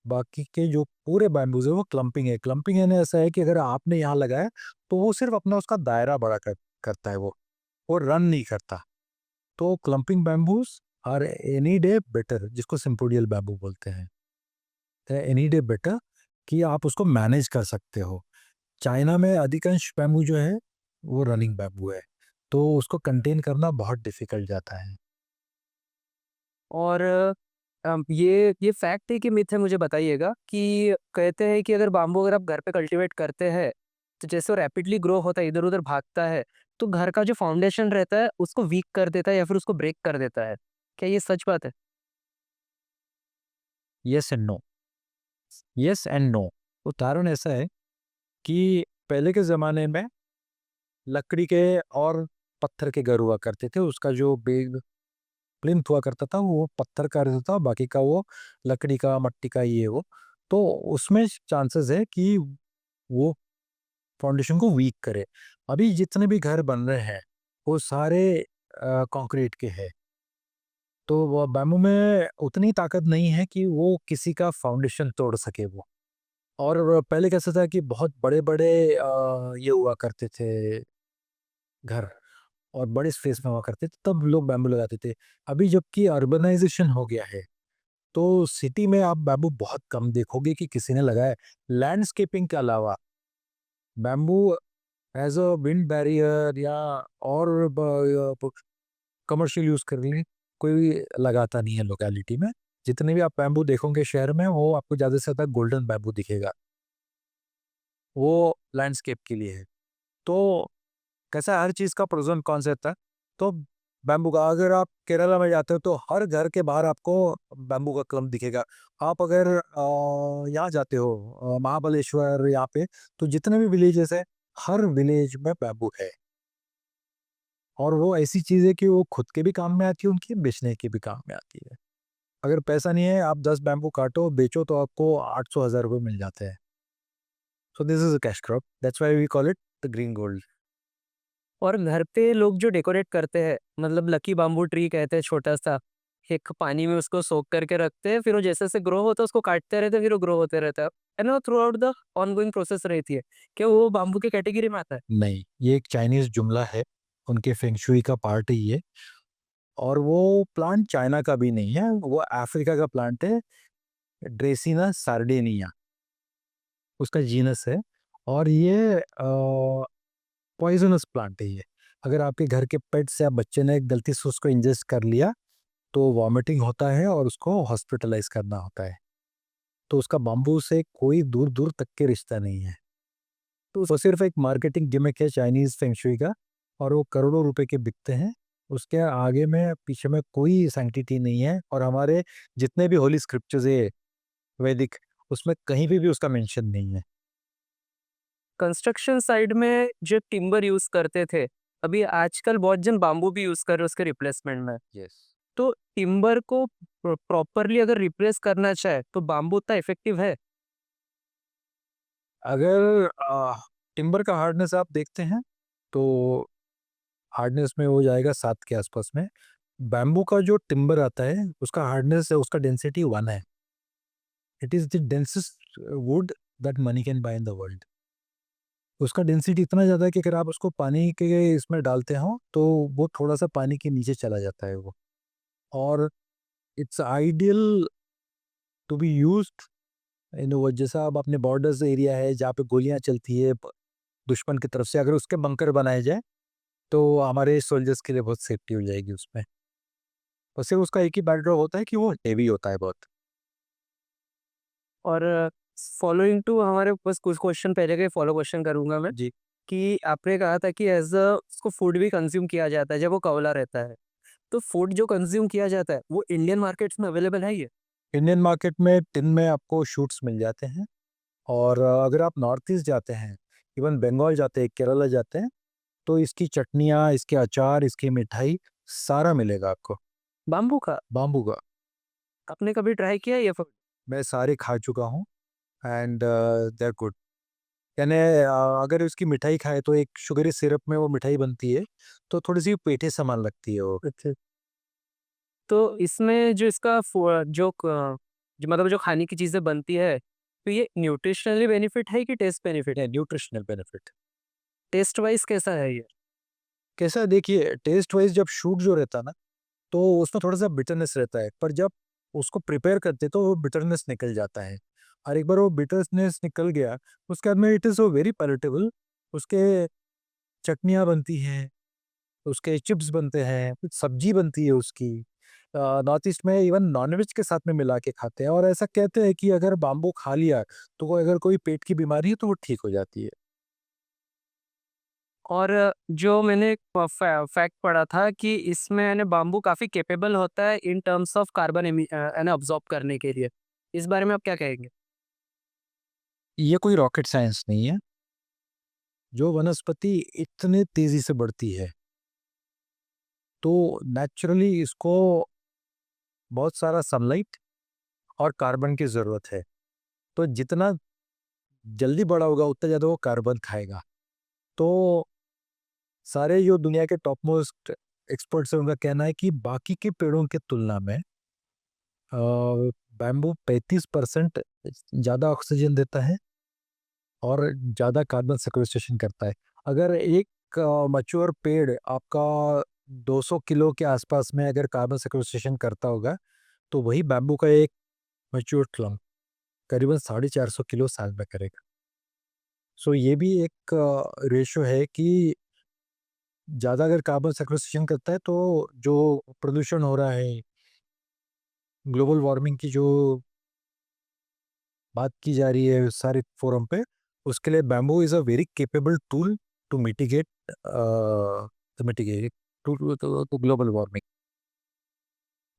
बाकी के जो पूरे बैम्बूज है वो क्लम्पिंग है। क्लम्पिंग यानी ऐसा है कि अगर आपने यहाँ लगाया तो वो सिर्फ अपना उसका दायरा बड़ा करता है, वो रन नहीं करता। तो clumping bamboos are any day better, जिसको सिम्पोडियल बैम्बू बोलते हैं, एनी डे बेटर कि आप उसको मैनेज कर सकते हो। चाइना में अधिकांश बैम्बू जो है वो रनिंग बैम्बू है, तो उसको कंटेन करना बहुत डिफिकल्ट जाता है। और ये फैक्ट है कि मिथ है, मुझे बताइएगा कि कहते हैं कि अगर बाम्बू अगर आप घर पे कल्टीवेट करते हैं तो जैसे वो रैपिडली ग्रो होता है, इधर उधर भागता है, तो घर का जो फाउंडेशन रहता है उसको वीक कर देता है या फिर उसको ब्रेक कर देता है। क्या ये सच बात है? Yes and no, yes and no. उदाहरण ऐसा है कि पहले के ज़माने में लकड़ी के और पत्थर के घर हुआ करते थे। उसका जो बेग प्लिंथ हुआ करता था वो पत्थर का रहता था, बाकी का वो लकड़ी का, मट्टी का, ये वो। तो उसमें चांसेस है कि वो फाउंडेशन को वीक करे। अभी जितने भी घर बन रहे हैं वो सारे कंक्रीट के हैं, तो वो बैम्बू में उतनी ताकत नहीं है कि वो किसी का फाउंडेशन तोड़ सके वो। और पहले कैसा था कि बहुत बड़े बड़े ये हुआ करते थे घर, और बड़े स्पेस में हुआ करते थे, तब लोग बैम्बू लगाते थे। अभी जबकि अर्बनाइजेशन हो गया है तो सिटी में आप बैम्बू बहुत कम देखोगे कि किसी ने लगाया है। लैंडस्केपिंग के अलावा bamboo as a wind barrier या और कमर्शियल यूज करने के लिए कोई लगाता नहीं है लोकेलिटी में। जितने भी आप बैम्बू देखोगे शहर में वो आपको ज़्यादा से ज़्यादा गोल्डन बैम्बू दिखेगा, वो लैंडस्केप के लिए है। तो कैसा है, हर चीज़ का प्रोस एंड कॉन्स रहता है। तो बैम्बू का अगर आप केरला में जाते हो तो हर घर के बाहर आपको बैम्बू का क्लम दिखेगा। आप अगर यहाँ जाते हो महाबलेश्वर यहाँ पे, तो जितने भी विलेजेस है हर विलेज में बैम्बू है। और वो ऐसी चीज़ है कि वो खुद के भी काम में आती है, उनकी बेचने के भी काम में आती है। अगर पैसा नहीं है, आप 10 बैम्बू काटो बेचो तो आपको 800-1000 रुपये मिल जाते हैं। So this is a cash crop, that's why we call it the green gold. और घर पे लोग जो डेकोरेट करते हैं, मतलब लकी बाम्बू ट्री कहते हैं, छोटा सा एक पानी में उसको सोक करके रखते हैं, फिर वो जैसे जैसे ग्रो होता है उसको काटते रहते हैं, फिर वो ग्रो होते रहता है एंड वो through out the ongoing process रहती है। क्या वो बाम्बू के कैटेगरी में आता है? नहीं, ये एक चाइनीज जुमला है, उनके फेंगशुई का पार्ट है ये। और वो प्लांट चाइना का भी नहीं है, वो अफ्रीका का प्लांट है, ड्रेसिना सार्डिनिया उसका जीनस है। और ये पॉइजनस प्लांट है ये। अगर आपके घर के पेट्स या बच्चे ने गलती से उसको इंजेस्ट कर लिया तो वॉमिटिंग होता है और उसको हॉस्पिटलाइज करना होता है। तो उसका बाम्बू से कोई दूर दूर तक के रिश्ता नहीं है। तो वो सिर्फ एक मार्केटिंग गिमिक है चाइनीज फेंगशुई का, और वो करोड़ों रुपए के बिकते हैं। उसके आगे में पीछे में कोई सैंक्टिटी नहीं है। और हमारे जितने भी होली स्क्रिप्चर्स है वैदिक, उसमें कहीं पे भी उसका मेंशन नहीं है। कंस्ट्रक्शन साइड में जो टिम्बर यूज करते थे, अभी आजकल बहुत जन बाम्बू भी यूज कर रहे हैं उसके रिप्लेसमेंट में। यस। तो टिम्बर को प्रॉपरली अगर रिप्लेस करना चाहे तो बाम्बू उतना इफेक्टिव है? अगर टिम्बर का हार्डनेस आप देखते हैं तो हार्डनेस में हो जाएगा 7 के आसपास में। बैम्बू का जो टिम्बर आता है उसका हार्डनेस है, उसका डेंसिटी 1 है। It is the densest would that money can buy in the world. उसका डेंसिटी इतना ज़्यादा है कि अगर आप उसको पानी के इसमें डालते हो तो वो थोड़ा सा पानी के नीचे चला जाता है वो। और it's ideal to be used जैसा अब अपने बॉर्डर्स एरिया है जहाँ पे गोलियां चलती है दुश्मन की तरफ से, अगर उसके बंकर बनाए जाए तो हमारे सोल्जर्स के लिए बहुत सेफ्टी हो जाएगी उसमें। वैसे उसका एक ही बैकड्रॉप होता है कि वो हेवी होता है बहुत। और फॉलोइंग टू हमारे बस कुछ क्वेश्चन पहले के फॉलो क्वेश्चन करूंगा मैं, जी। कि आपने कहा था कि एज अ उसको फूड भी कंज्यूम किया जाता है जब वो कवला रहता है, तो फूड जो कंज्यूम किया जाता है वो इंडियन मार्केट्स में अवेलेबल है ये? इंडियन मार्केट में टिन में आपको शूट्स मिल जाते हैं, और अगर आप नॉर्थ ईस्ट जाते हैं, इवन बंगाल जाते हैं, केरला जाते हैं, तो इसकी चटनियाँ, इसके अचार, इसकी मिठाई सारा मिलेगा आपको। बाम्बू का बाम्बू का आपने कभी ट्राई किया है ये फूड? मैं सारे खा चुका हूँ, एंड दे आर गुड। यानी अगर उसकी मिठाई खाए तो एक शुगरी सिरप में वो मिठाई बनती है, तो थोड़ी सी पेठे समान लगती है वो। अच्छा। तो इसमें जो इसका जो मतलब जो खाने की चीजें बनती है, तो ये न्यूट्रिशनली बेनिफिट है कि टेस्ट बेनिफिट? है न्यूट्रिशनल बेनिफिट। टेस्ट वाइज कैसा है ये? कैसा है, देखिए टेस्ट वाइज जब शूट जो रहता है ना, तो उसमें थोड़ा सा बिटरनेस रहता है, पर जब उसको प्रिपेयर करते तो वो बिटरनेस निकल जाता है। और एक बार वो बिटरनेस निकल गया, उसके बाद में इट इज़ वेरी पैलेटेबल। उसके चटनियाँ बनती हैं, उसके चिप्स बनते हैं, कुछ सब्जी बनती है उसकी। नॉर्थ ईस्ट में इवन नॉनवेज के साथ में मिला के खाते हैं, और ऐसा कहते हैं कि अगर बाम्बू खा लिया तो अगर कोई पेट की बीमारी है तो वो ठीक हो जाती है। और जो मैंने फैक्ट पढ़ा था कि इसमें यानी बाम्बू काफ़ी कैपेबल होता है इन टर्म्स ऑफ कार्बन यानी अब्जॉर्ब करने के लिए। इस बारे में आप क्या कहेंगे? ये कोई रॉकेट साइंस नहीं है। जो वनस्पति इतने तेजी से बढ़ती है, तो नेचुरली इसको बहुत सारा सनलाइट और कार्बन की ज़रूरत है। तो जितना जल्दी बड़ा होगा उतना ज़्यादा वो कार्बन खाएगा। तो सारे जो दुनिया के टॉप मोस्ट एक्सपर्ट्स हैं, उनका कहना है कि बाकी के पेड़ों की तुलना में बैम्बू 35% ज़्यादा ऑक्सीजन देता है और ज़्यादा कार्बन सेक्वेस्ट्रेशन करता है। अगर एक मैच्योर पेड़ आपका 200 किलो के आसपास में अगर कार्बन सेक्वेस्ट्रेशन करता होगा, तो वही बैम्बू का एक मैच्योर क्लम करीबन 450 किलो साल में करेगा। सो ये भी एक रेशो है कि ज़्यादा अगर कार्बन सेक्वेस्ट्रेशन करता है तो जो प्रदूषण हो रहा है, ग्लोबल वार्मिंग की जो बात की जा रही है सारे फोरम पे, उसके लिए bamboo is a very capable tool to mitigate mitigate to global warming.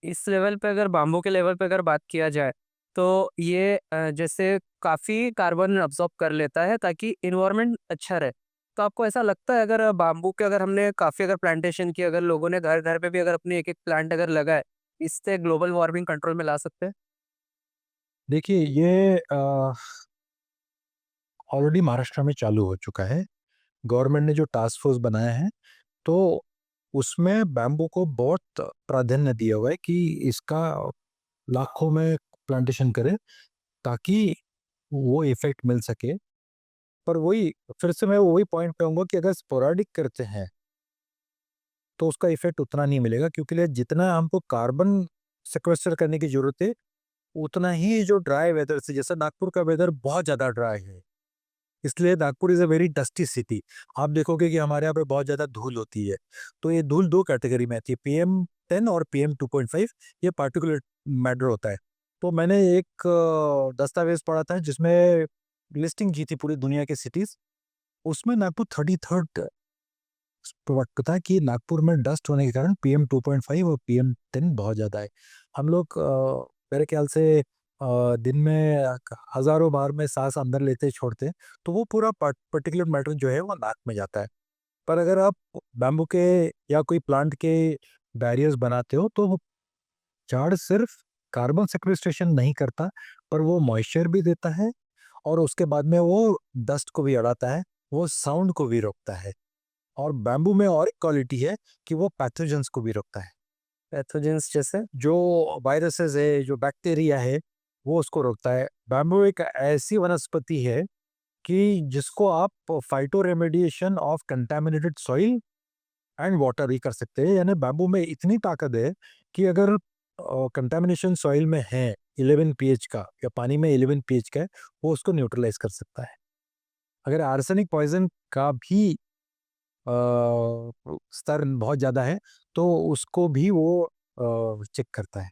इस लेवल पे अगर बाम्बू के लेवल पे अगर बात किया जाए, तो ये जैसे काफ़ी कार्बन अब्ज़ॉर्ब कर लेता है ताकि एनवायरनमेंट अच्छा रहे। तो आपको ऐसा लगता है अगर बाम्बू के अगर हमने काफ़ी अगर प्लांटेशन की, अगर लोगों ने घर-घर पे भी अगर अपने एक-एक प्लांट अगर लगाए, इससे ग्लोबल वार्मिंग कंट्रोल में ला सकते हैं? देखिए ये ऑलरेडी महाराष्ट्र में चालू हो चुका है। गवर्नमेंट ने जो टास्क फोर्स बनाया है, तो उसमें बैम्बू को बहुत प्राधान्य दिया हुआ है कि इसका लाखों में प्लांटेशन करें, ताकि वो इफेक्ट मिल सके। पर वही फिर से मैं वही पॉइंट पे आऊँगा कि अगर स्पोराडिक करते हैं, तो उसका इफेक्ट उतना नहीं मिलेगा, क्योंकि जितना हमको कार्बन सेक्वेस्टर करने की ज़रूरत है, उतना ही जो ड्राई वेदर से, जैसा नागपुर का वेदर बहुत ज़्यादा ड्राई है, इसलिए Nagpur is a very dusty city. आप देखोगे कि हमारे यहाँ पे बहुत ज़्यादा धूल होती है। तो ये धूल 2 कैटेगरी में आती है, PM10 और PM2.5। ये पार्टिकुलर मैटर होता है। तो मैंने एक दस्तावेज़ पढ़ा था जिसमें लिस्टिंग की थी पूरी दुनिया के सिटीज़। उसमें नागपुर 33rd प्रोडक्ट था कि नागपुर में डस्ट होने के कारण PM2.5 और PM10 बहुत ज़्यादा है। हम लोग मेरे ख्याल से दिन में हज़ारों बार में साँस अंदर लेते छोड़ते, तो वो पूरा पर्टिकुलर मैटर जो है वो नाक में जाता है। पर अगर आप बैम्बू के या कोई प्लांट के बैरियर्स बनाते हो, तो वो झाड़ सिर्फ कार्बन सेक्वेस्ट्रेशन नहीं करता, पर वो मॉइस्चर भी देता है, और उसके बाद में वो डस्ट को भी अड़ाता है, वो साउंड को भी रोकता है। और बैम्बू में और एक क्वालिटी है कि वो पैथोजेंस को भी रोकता है। पैथोजेंस जैसे? जो वायरसेस है, जो बैक्टीरिया है, वो उसको रोकता है। बैम्बू एक ऐसी वनस्पति है कि जिसको आप phytoremediation of contaminated soil and water ही कर सकते हैं। यानी बैम्बू में इतनी ताकत है कि अगर कंटामिनेशन सॉइल में है 11 पीएच का या पानी में 11 पीएच का है, वो उसको न्यूट्रलाइज कर सकता है। अगर आर्सेनिक पॉइजन का भी स्तर बहुत ज़्यादा है तो उसको भी वो चेक करता है।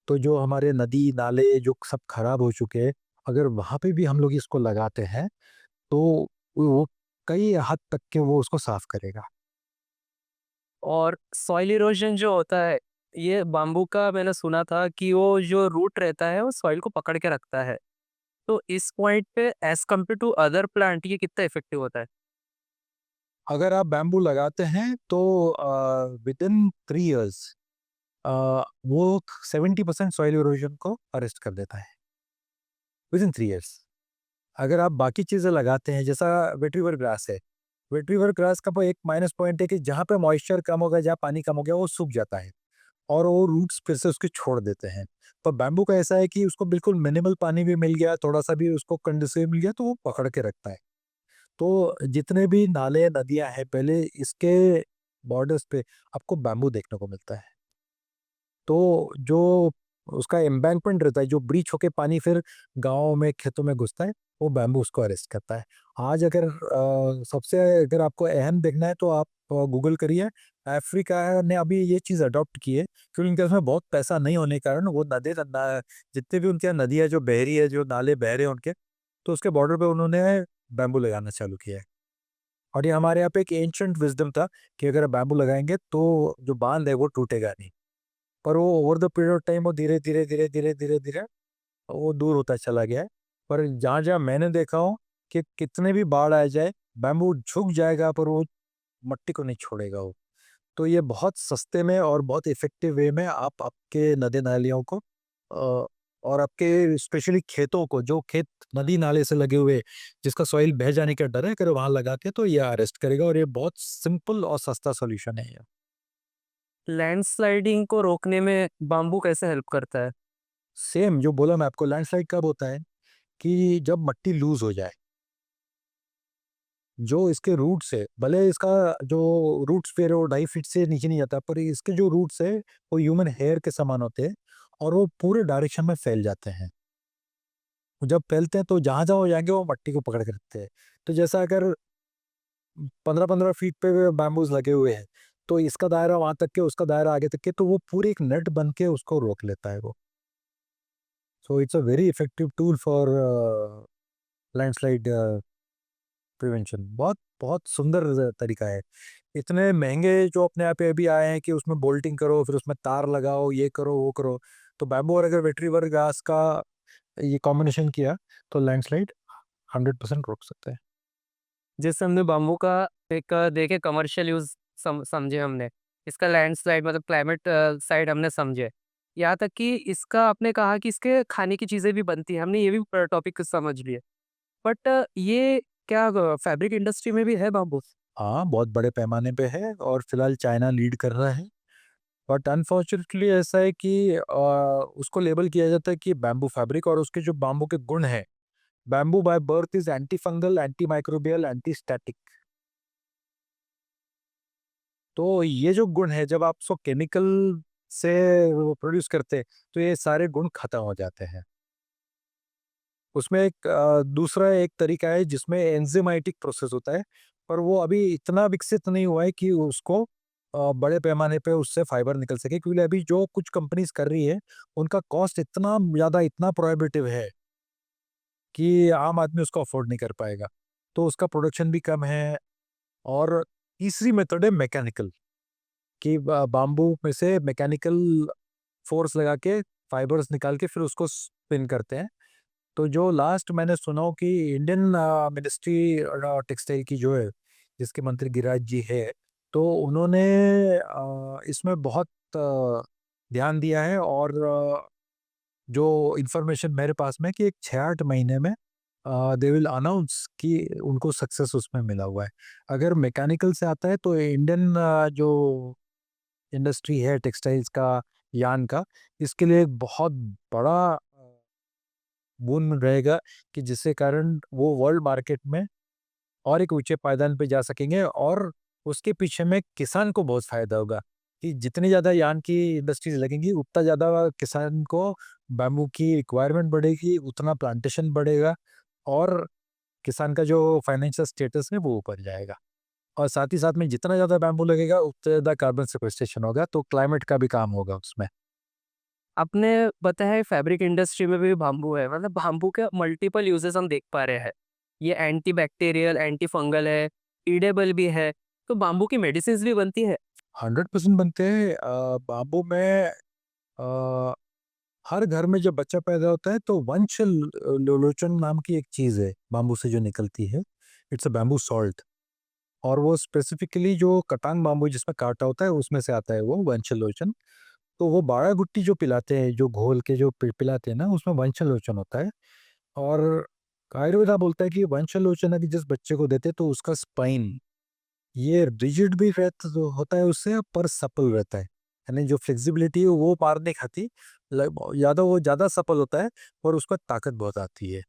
तो जो हमारे नदी नाले जो सब खराब हो चुके हैं, अगर वहाँ पे भी हम लोग इसको लगाते हैं तो वो कई हद तक के वो उसको साफ करेगा। और सॉइल इरोजन जो होता है, ये बाम्बू का मैंने सुना था कि वो जो रूट रहता है वो सॉइल को पकड़ के रखता है। तो इस पॉइंट पे as compare to other plant ये कितना इफ़ेक्टिव होता है? अगर आप बैम्बू लगाते हैं तो विदिन 3 इयर्स वो 70% सॉइल इरोजन को अरेस्ट कर देता है, विदिन 3 इयर्स। अगर आप बाकी चीज़ें लगाते हैं जैसा वेट रिवर ग्रास है, वेट रिवर ग्रास का एक माइनस पॉइंट है कि जहाँ पे मॉइस्चर कम हो गया, जहाँ पानी कम हो गया, वो सूख जाता है और वो रूट्स फिर से उसके छोड़ देते हैं। पर बैम्बू का ऐसा है कि उसको बिल्कुल मिनिमल पानी भी मिल गया, थोड़ा-सा भी उसको कंडेंसेट मिल गया तो वो पकड़ के रखता है। तो जितने भी नाले, नदियाँ हैं, पहले इसके बॉर्डर्स पे आपको बैम्बू देखने को मिलता है। तो जो उसका एम्बैंकमेंट रहता है, जो ब्रीच होके पानी फिर गाँव में, खेतों में घुसता है, वो बैम्बू उसको अरेस्ट करता है। आज अगर सबसे अगर आपको अहम देखना है तो आप गूगल करिए, अफ्रीका ने अभी ये चीज़ अडॉप्ट की है क्योंकि उनके उसमें बहुत पैसा नहीं होने के कारण वो नदी न जितने भी उनके यहाँ नदियाँ जो बह रही है, जो नाले बह रहे हैं उनके, तो उसके बॉर्डर पे उन्होंने बैम्बू लगाना चालू किया है। और ये हमारे यहाँ पे एक एंशिएंट विज़डम था कि अगर आप बैम्बू लगाएँगे तो जो बाँध है वो टूटेगा नहीं। पर वो over the period of time वो धीरे-धीरे, धीरे-धीरे, धीरे-धीरे वो दूर होता चला गया है। पर जहाँ-जहाँ मैंने देखा हो कि कितने भी बाढ़ आ जाए, बैम्बू झुक जाएगा पर वो मट्टी को नहीं छोड़ेगा वो। तो ये बहुत सस्ते में और बहुत इफ़ेक्टिव वे में आप आपके नदी-नालियों को और आपके स्पेशली खेतों को, जो खेत नदी-नाले से लगे हुए हैं, जिसका सॉइल बह जाने का डर है, अगर वहाँ लगाते हैं तो ये अरेस्ट करेगा और ये बहुत सिंपल और सस्ता सॉल्यूशन है ये। लैंडस्लाइडिंग को रोकने में बाम्बू कैसे हेल्प करता है? सेम जो बोला मैं आपको, लैंडस्लाइड कब होता है कि जब मिट्टी लूज़ हो जाए। जो इसके रूट्स है, भले इसका जो रूट्स फिर वो 2.5 फीट से नीचे नहीं जाता, पर इसके जो रूट्स है, वो ह्यूमन हेयर के समान होते हैं और वो पूरे डायरेक्शन में फैल जाते हैं। जब फैलते हैं तो जहाँ-जहाँ वो जाएँगे वो मिट्टी को पकड़ के रखते हैं। तो जैसा अगर 15-15 फीट पे बैम्बूज़ लगे हुए हैं, तो इसका दायरा वहाँ तक के, उसका दायरा आगे तक के, तो वो पूरे एक नेट बन के उसको रोक लेता है वो। So it's a very effective tool for landslide prevention. बहुत बहुत सुंदर तरीका है। इतने महँगे जो अपने आप पे अभी आए हैं कि उसमें बोल्टिंग करो, फिर उसमें तार लगाओ, ये करो, वो करो। तो बैम्बू और अगर वेट्रीवर घास का ये कॉम्बिनेशन किया, तो लैंडस्लाइड 100% रोक सकते हैं। जैसे हमने बाम्बू का एक देखे कमर्शियल यूज़ समझे हमने। इसका लैंडस्लाइड मतलब क्लाइमेट साइड हमने समझे। यहाँ तक कि इसका आपने कहा कि इसके खाने की चीज़ें भी बनती हैं, हमने ये भी टॉपिक समझ लिए। बट ये क्या फैब्रिक इंडस्ट्री में भी है बाम्बू? हाँ, बहुत बड़े पैमाने पे है और फिलहाल चाइना लीड कर रहा है। बट अनफॉर्चुनेटली ऐसा है कि उसको लेबल किया जाता है कि बैम्बू फैब्रिक, और उसके जो बैम्बू के गुण हैं, bamboo by birth is anti fungal, anti microbial, anti static. तो ये जो गुण है, जब आप उसको केमिकल से वो प्रोड्यूस करते हैं, तो ये सारे गुण खत्म हो जाते हैं। उसमें एक दूसरा एक तरीका है जिसमें एंजाइमेटिक प्रोसेस होता है, पर वो अभी इतना विकसित नहीं हुआ है कि उसको बड़े पैमाने पे उससे फाइबर निकल सके, क्योंकि अभी जो कुछ कंपनीज कर रही है, उनका कॉस्ट इतना ज़्यादा, इतना प्रोहिबिटिव है कि आम आदमी उसको अफोर्ड नहीं कर पाएगा। तो उसका प्रोडक्शन भी कम है। और तीसरी मेथड है मैकेनिकल, कि बाम्बू में से मैकेनिकल फोर्स लगा के फाइबर्स निकाल के फिर उसको स्पिन करते हैं। तो जो लास्ट मैंने सुना हो कि इंडियन मिनिस्ट्री टेक्सटाइल की जो है, जिसके मंत्री गिरिराज जी है, तो उन्होंने इसमें बहुत ध्यान दिया है। और जो इन्फॉर्मेशन मेरे पास में कि एक 6-8 महीने में दे विल अनाउंस कि उनको सक्सेस उसमें मिला हुआ है। अगर मैकेनिकल से आता है तो इंडियन जो इंडस्ट्री है टेक्सटाइल्स का, यार्न का, इसके लिए एक बहुत बड़ा बोन रहेगा कि जिसके कारण वो वर्ल्ड मार्केट में और एक ऊंचे पायदान पे जा सकेंगे, और उसके पीछे में किसान को बहुत फायदा होगा कि जितनी ज़्यादा यार्न की इंडस्ट्रीज लगेंगी उतना ज़्यादा किसान को बैम्बू की रिक्वायरमेंट बढ़ेगी, उतना प्लांटेशन बढ़ेगा और किसान का जो फाइनेंशियल स्टेटस है वो ऊपर जाएगा। और साथ ही साथ में जितना ज़्यादा बैम्बू लगेगा उतना ज़्यादा कार्बन सिक्वेस्ट्रेशन होगा, तो क्लाइमेट का भी काम होगा उसमें। आपने बताया है फैब्रिक इंडस्ट्री में भी बाम्बू है, मतलब बाम्बू के मल्टीपल यूजेस हम देख पा रहे हैं। ये एंटी बैक्टीरियल, एंटी फंगल है, ईडेबल भी है, तो बाम्बू की मेडिसिन्स भी बनती है। 100% बनते हैं। बाम्बू में अ, हर घर में जब बच्चा पैदा होता है तो वंश लोलोचन नाम की एक चीज़ है बाम्बू से जो निकलती है। इट्स अ बैम्बू सॉल्ट और वो स्पेसिफिकली जो कटांग बाम्बू जिसमें कांटा होता है उसमें से आता है वो वंशलोचन। तो वो बाड़ा गुट्टी जो पिलाते हैं, जो घोल के जो पिलाते हैं ना, उसमें वंशलोचन होता है। और आयुर्वेदा बोलता है कि वंशलोचन अगर जिस बच्चे को देते तो उसका स्पाइन ये रिजिड भी होता है उससे, पर सपल रहता है। यानी जो फ्लेक्सिबिलिटी है वो मार नहीं खाती, ज़्यादा वो ज़्यादा सपल होता है और उसका ताकत बहुत आती है।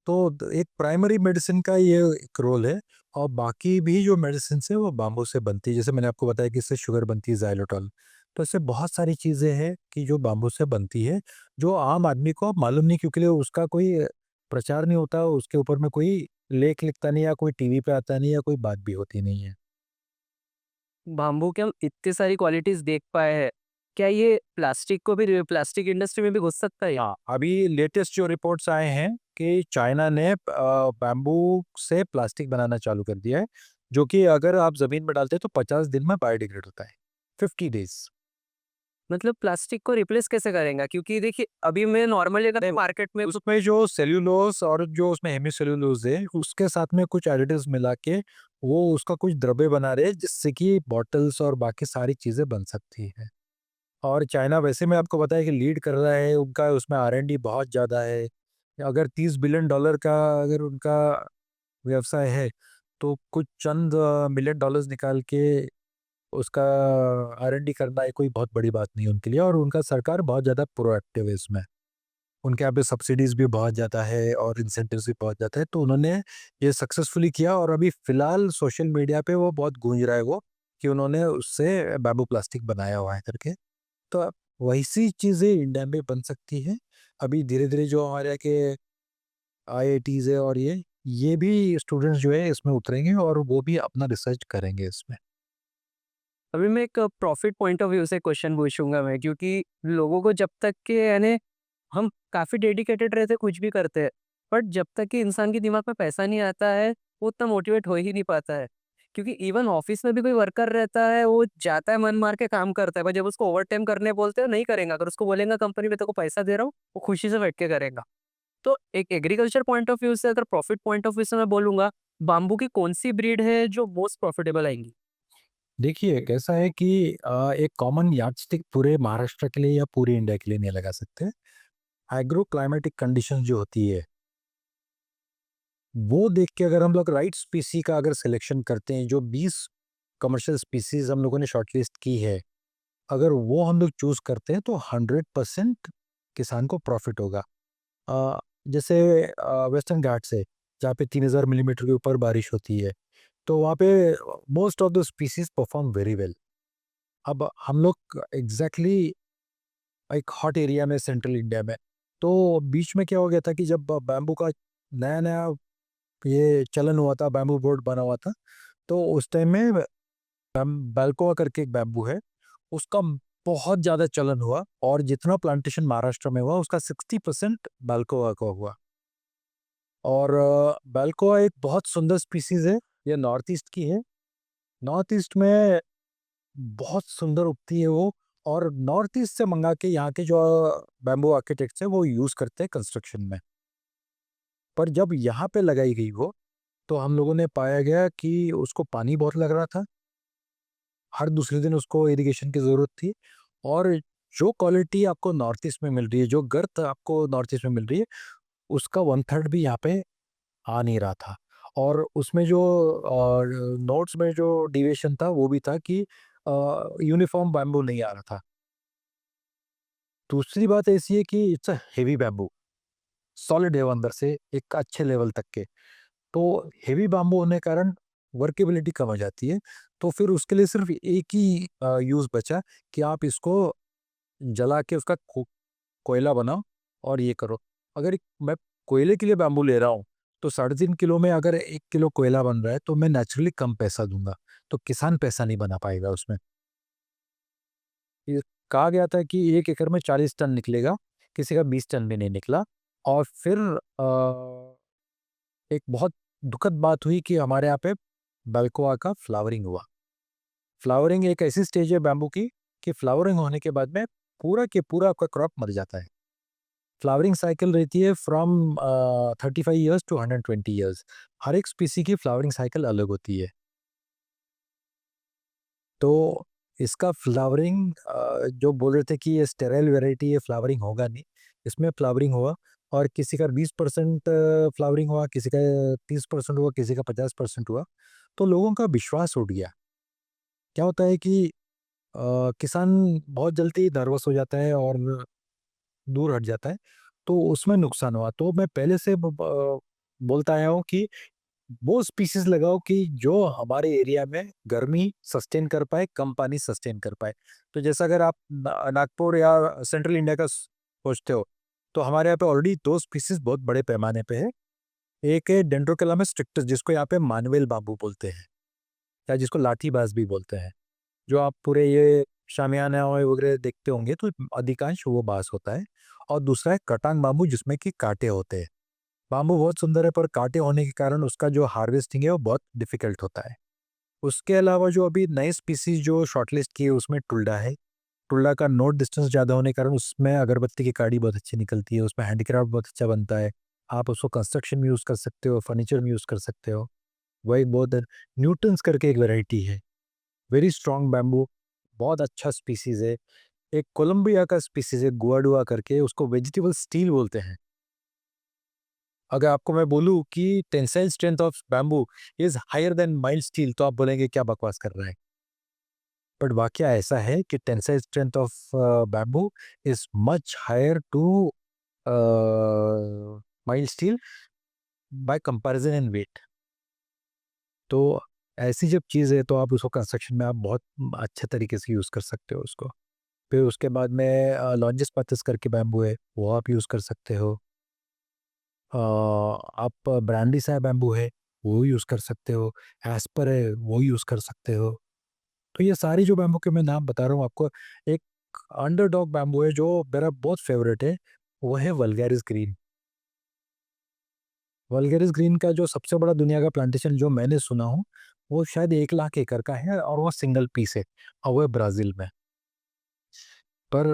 तो एक प्राइमरी मेडिसिन का ये एक रोल है। और बाकी भी जो मेडिसिन है वो बाम्बू से बनती है। जैसे मैंने आपको बताया कि इससे शुगर बनती है, जाइलोटॉल। तो इससे बहुत सारी चीज़ें हैं कि जो बाम्बू से बनती है, जो आम आदमी को मालूम नहीं, क्योंकि उसका कोई प्रचार नहीं होता, उसके ऊपर में कोई लेख लिखता नहीं, या कोई टीवी पे आता नहीं, या कोई बात भी होती नहीं है। बाम्बू के हम इतनी सारी क्वालिटीज़ देख पाए हैं, क्या ये प्लास्टिक इंडस्ट्री में भी घुस सकता है? हाँ, अभी लेटेस्ट जो रिपोर्ट्स आए हैं कि चाइना ने बैम्बू से प्लास्टिक बनाना चालू कर दिया है, जो कि अगर आप ज़मीन में डालते हैं तो 50 दिन में बायोडिग्रेड होता है, 50 डेज़। मतलब प्लास्टिक को रिप्लेस कैसे करेंगे? क्योंकि देखिए, अभी मैं नॉर्मली अगर मार्केट में उसमें जो सेल्यूलोज और जो उसमें हेमीसेल्यूलोज है, उसके साथ में कुछ एडिटिव्स मिला के वो उसका कुछ द्रव्य बना रहे हैं, जिससे कि बॉटल्स और बाकी सारी चीज़ें बन सकती हैं। और चाइना वैसे मैं आपको बताया कि लीड कर रहा है, उनका उसमें R&D बहुत ज़्यादा है। अगर $30 बिलियन का अगर उनका व्यवसाय है, तो कुछ चंद मिलियन डॉलर्स निकाल के उसका R&D करना ये कोई बहुत बड़ी बात नहीं है उनके लिए। और उनका सरकार बहुत ज़्यादा प्रोएक्टिव है इसमें। उनके यहाँ पे सब्सिडीज़ भी बहुत ज़्यादा है और इंसेंटिव्स भी बहुत ज़्यादा है, तो उन्होंने ये सक्सेसफुली किया। और अभी फ़िलहाल सोशल मीडिया पे वो बहुत गूंज रहा है वो, कि उन्होंने उससे बैम्बू प्लास्टिक बनाया हुआ है करके। तो वैसी चीज़ें इंडिया में बन सकती है। अभी धीरे-धीरे जो हमारे यहाँ के IITs है और ये भी स्टूडेंट्स जो है इसमें उतरेंगे और वो भी अपना रिसर्च करेंगे इसमें। अभी मैं एक प्रॉफिट पॉइंट ऑफ व्यू से क्वेश्चन पूछूंगा मैं, क्योंकि लोगों को जब तक के यानी हम काफ़ी डेडिकेटेड रहते कुछ भी करते हैं, बट जब तक कि इंसान के दिमाग में पैसा नहीं आता है, वो उतना मोटिवेट हो ही नहीं पाता है। क्योंकि इवन ऑफिस में भी कोई वर्कर रहता है, वो जाता है मन मार के काम करता है, पर जब उसको ओवर टाइम करने बोलते हैं नहीं करेगा। अगर उसको बोलेगा कंपनी में तेरे को पैसा दे रहा हूँ, वो खुशी से बैठ के करेगा। तो एक एग्रीकल्चर पॉइंट ऑफ व्यू से, अगर प्रॉफिट पॉइंट ऑफ व्यू से मैं बोलूंगा, बाम्बू की कौन सी ब्रीड है जो मोस्ट प्रॉफिटेबल आएंगी? देखिए, कैसा है कि एक कॉमन यार्डस्टिक पूरे महाराष्ट्र के लिए या पूरे इंडिया के लिए नहीं लगा सकते। एग्रो क्लाइमेटिक कंडीशंस जो होती है, वो देख के अगर हम लोग राइट स्पीसी का अगर सिलेक्शन करते हैं, जो 20 कमर्शियल स्पीसीज़ हम लोगों ने शॉर्टलिस्ट की है, अगर वो हम लोग चूज़ करते हैं तो 100% किसान को प्रॉफ़िट होगा। जैसे वेस्टर्न घाट्स है, जहाँ पे 3000 मिलीमीटर के ऊपर बारिश होती है, तो वहाँ पे most of the species perform very well. अब हम लोग एग्ज़ैक्टली एक हॉट एरिया में सेंट्रल इंडिया में, तो बीच में क्या हो गया था कि जब बैम्बू का नया-नया ये चलन हुआ था, बैम्बू बोर्ड बना हुआ था, तो उस टाइम में बैल्कोआ करके एक बैम्बू है, उसका बहुत ज़्यादा चलन हुआ और जितना प्लांटेशन महाराष्ट्र में हुआ उसका 60% बैल्कोआ का हुआ। और बैल्कोआ एक बहुत सुंदर स्पीसीज़ है, ये नॉर्थ ईस्ट की है। नॉर्थ ईस्ट में बहुत सुंदर उगती है वो। और नॉर्थ ईस्ट से मंगा के यहाँ के जो बैम्बू आर्किटेक्ट्स हैं वो यूज़ करते हैं कंस्ट्रक्शन में। पर जब यहाँ पे लगाई गई वो, तो हम लोगों ने पाया गया कि उसको पानी बहुत लग रहा था। हर दूसरे दिन उसको इरिगेशन की ज़रूरत थी। और जो क्वालिटी आपको नॉर्थ ईस्ट में मिल रही है, जो गर्थ आपको नॉर्थ ईस्ट में मिल रही है, उसका 1/3 भी यहाँ पे आ नहीं रहा था। और उसमें जो नोट्स में जो डिविएशन था वो भी था कि यूनिफ़ॉर्म बैम्बू नहीं आ रहा था। दूसरी बात ऐसी है कि it's a heavy bamboo, solid है वो अंदर से एक अच्छे लेवल तक के। तो हेवी बैम्बू होने के कारण वर्केबिलिटी कम हो जाती है। तो फिर उसके लिए सिर्फ एक ही यूज़ बचा कि आप इसको जला के उसका कोयला बनाओ और ये करो। अगर मैं कोयले के लिए बैम्बू ले रहा हूँ तो 3.5 किलो में अगर 1 किलो कोयला बन रहा है तो मैं नेचुरली कम पैसा दूंगा, तो किसान पैसा नहीं बना पाएगा उसमें। ये कहा गया था कि 1 एकड़ में 40 टन निकलेगा, किसी का 20 टन भी नहीं निकला। और फिर एक बहुत दुखद बात हुई कि हमारे यहाँ पे बैल्कोआ का फ्लावरिंग हुआ। फ्लावरिंग एक ऐसी स्टेज है बैम्बू की कि फ्लावरिंग होने के बाद में पूरा के पूरा आपका क्रॉप मर जाता है। फ्लावरिंग साइकिल रहती है फ्रॉम 35 ईयर्स टू 120 ईयर्स। हर एक स्पीसी की फ्लावरिंग साइकिल अलग होती है। तो इसका फ्लावरिंग जो बोल रहे थे कि ये स्टेराइल वैरायटी है, फ्लावरिंग होगा नहीं, इसमें फ्लावरिंग हुआ। और किसी का 20% फ्लावरिंग हुआ, किसी का 30% हुआ, किसी का 50% हुआ। तो लोगों का विश्वास उठ गया। क्या होता है कि किसान बहुत जल्दी नर्वस हो जाता है और दूर हट जाता है, तो उसमें नुकसान हुआ। तो मैं पहले से बोलता आया हूँ कि वो स्पीसीज लगाओ कि जो हमारे एरिया में गर्मी सस्टेन कर पाए, कम पानी सस्टेन कर पाए। तो जैसा अगर आप नागपुर या सेंट्रल इंडिया का सोचते हो, तो हमारे यहाँ पे ऑलरेडी 2 स्पीसीज बहुत बड़े पैमाने पे है। एक है डेंड्रोकेलामस स्ट्रिक्टस, जिसको यहाँ पे मानवेल बाबू बोलते हैं, या जिसको लाठी बाज भी बोलते हैं। जो आप पूरे ये शामियाना वगैरह देखते होंगे तो अधिकांश वो बांस होता है। और दूसरा है कटांग बाम्बू, जिसमें कि कांटे होते हैं। बाम्बू बहुत सुंदर है, पर कांटे होने के कारण उसका जो हार्वेस्टिंग है वो बहुत डिफिकल्ट होता है। उसके अलावा जो अभी नए स्पीसीज जो शॉर्टलिस्ट की है उसमें टुल्डा है। टुल्डा का नोट डिस्टेंस ज़्यादा होने के कारण उसमें अगरबत्ती की काड़ी बहुत अच्छी निकलती है, उसमें हैंडीक्राफ्ट बहुत अच्छा बनता है। आप उसको कंस्ट्रक्शन में यूज़ कर सकते हो, फर्नीचर में यूज़ कर सकते हो। वही बहुत न्यूटन्स करके एक वैरायटी है, वेरी स्ट्रॉन्ग बैम्बू, बहुत अच्छा स्पीसीज है। एक कोलंबिया का स्पीसीज है गुआडुआ करके, उसको वेजिटेबल स्टील बोलते हैं। अगर आपको मैं बोलूँ कि tensile strength of bamboo is higher than mild steel, तो आप बोलेंगे क्या बकवास कर रहा है। बट वाकया ऐसा है कि tensile strength of bamboo is much higher to mild steel by comparison in weight. तो ऐसी जब चीज़ है तो आप उसको कंस्ट्रक्शन में आप बहुत अच्छे तरीके से यूज़ कर सकते हो उसको। फिर उसके बाद में लॉन्जिस पाथस करके बैम्बू है, वो आप यूज़ कर सकते हो। आप ब्रांडी सा बैम्बू है, वो यूज़ कर सकते हो। एस्पर है, वो यूज़ कर सकते हो। तो ये सारी जो बैम्बू के मैं नाम बता रहा हूँ आपको, एक अंडरडॉग बैम्बू है जो मेरा बहुत फेवरेट है, वो है वल्गैरिस ग्रीन। वल्गैरिस ग्रीन का जो सबसे बड़ा दुनिया का प्लांटेशन जो मैंने सुना हूँ, वो शायद 1 लाख एकड़ का है और वो सिंगल पीस है, और वो है ब्राज़ील में। पर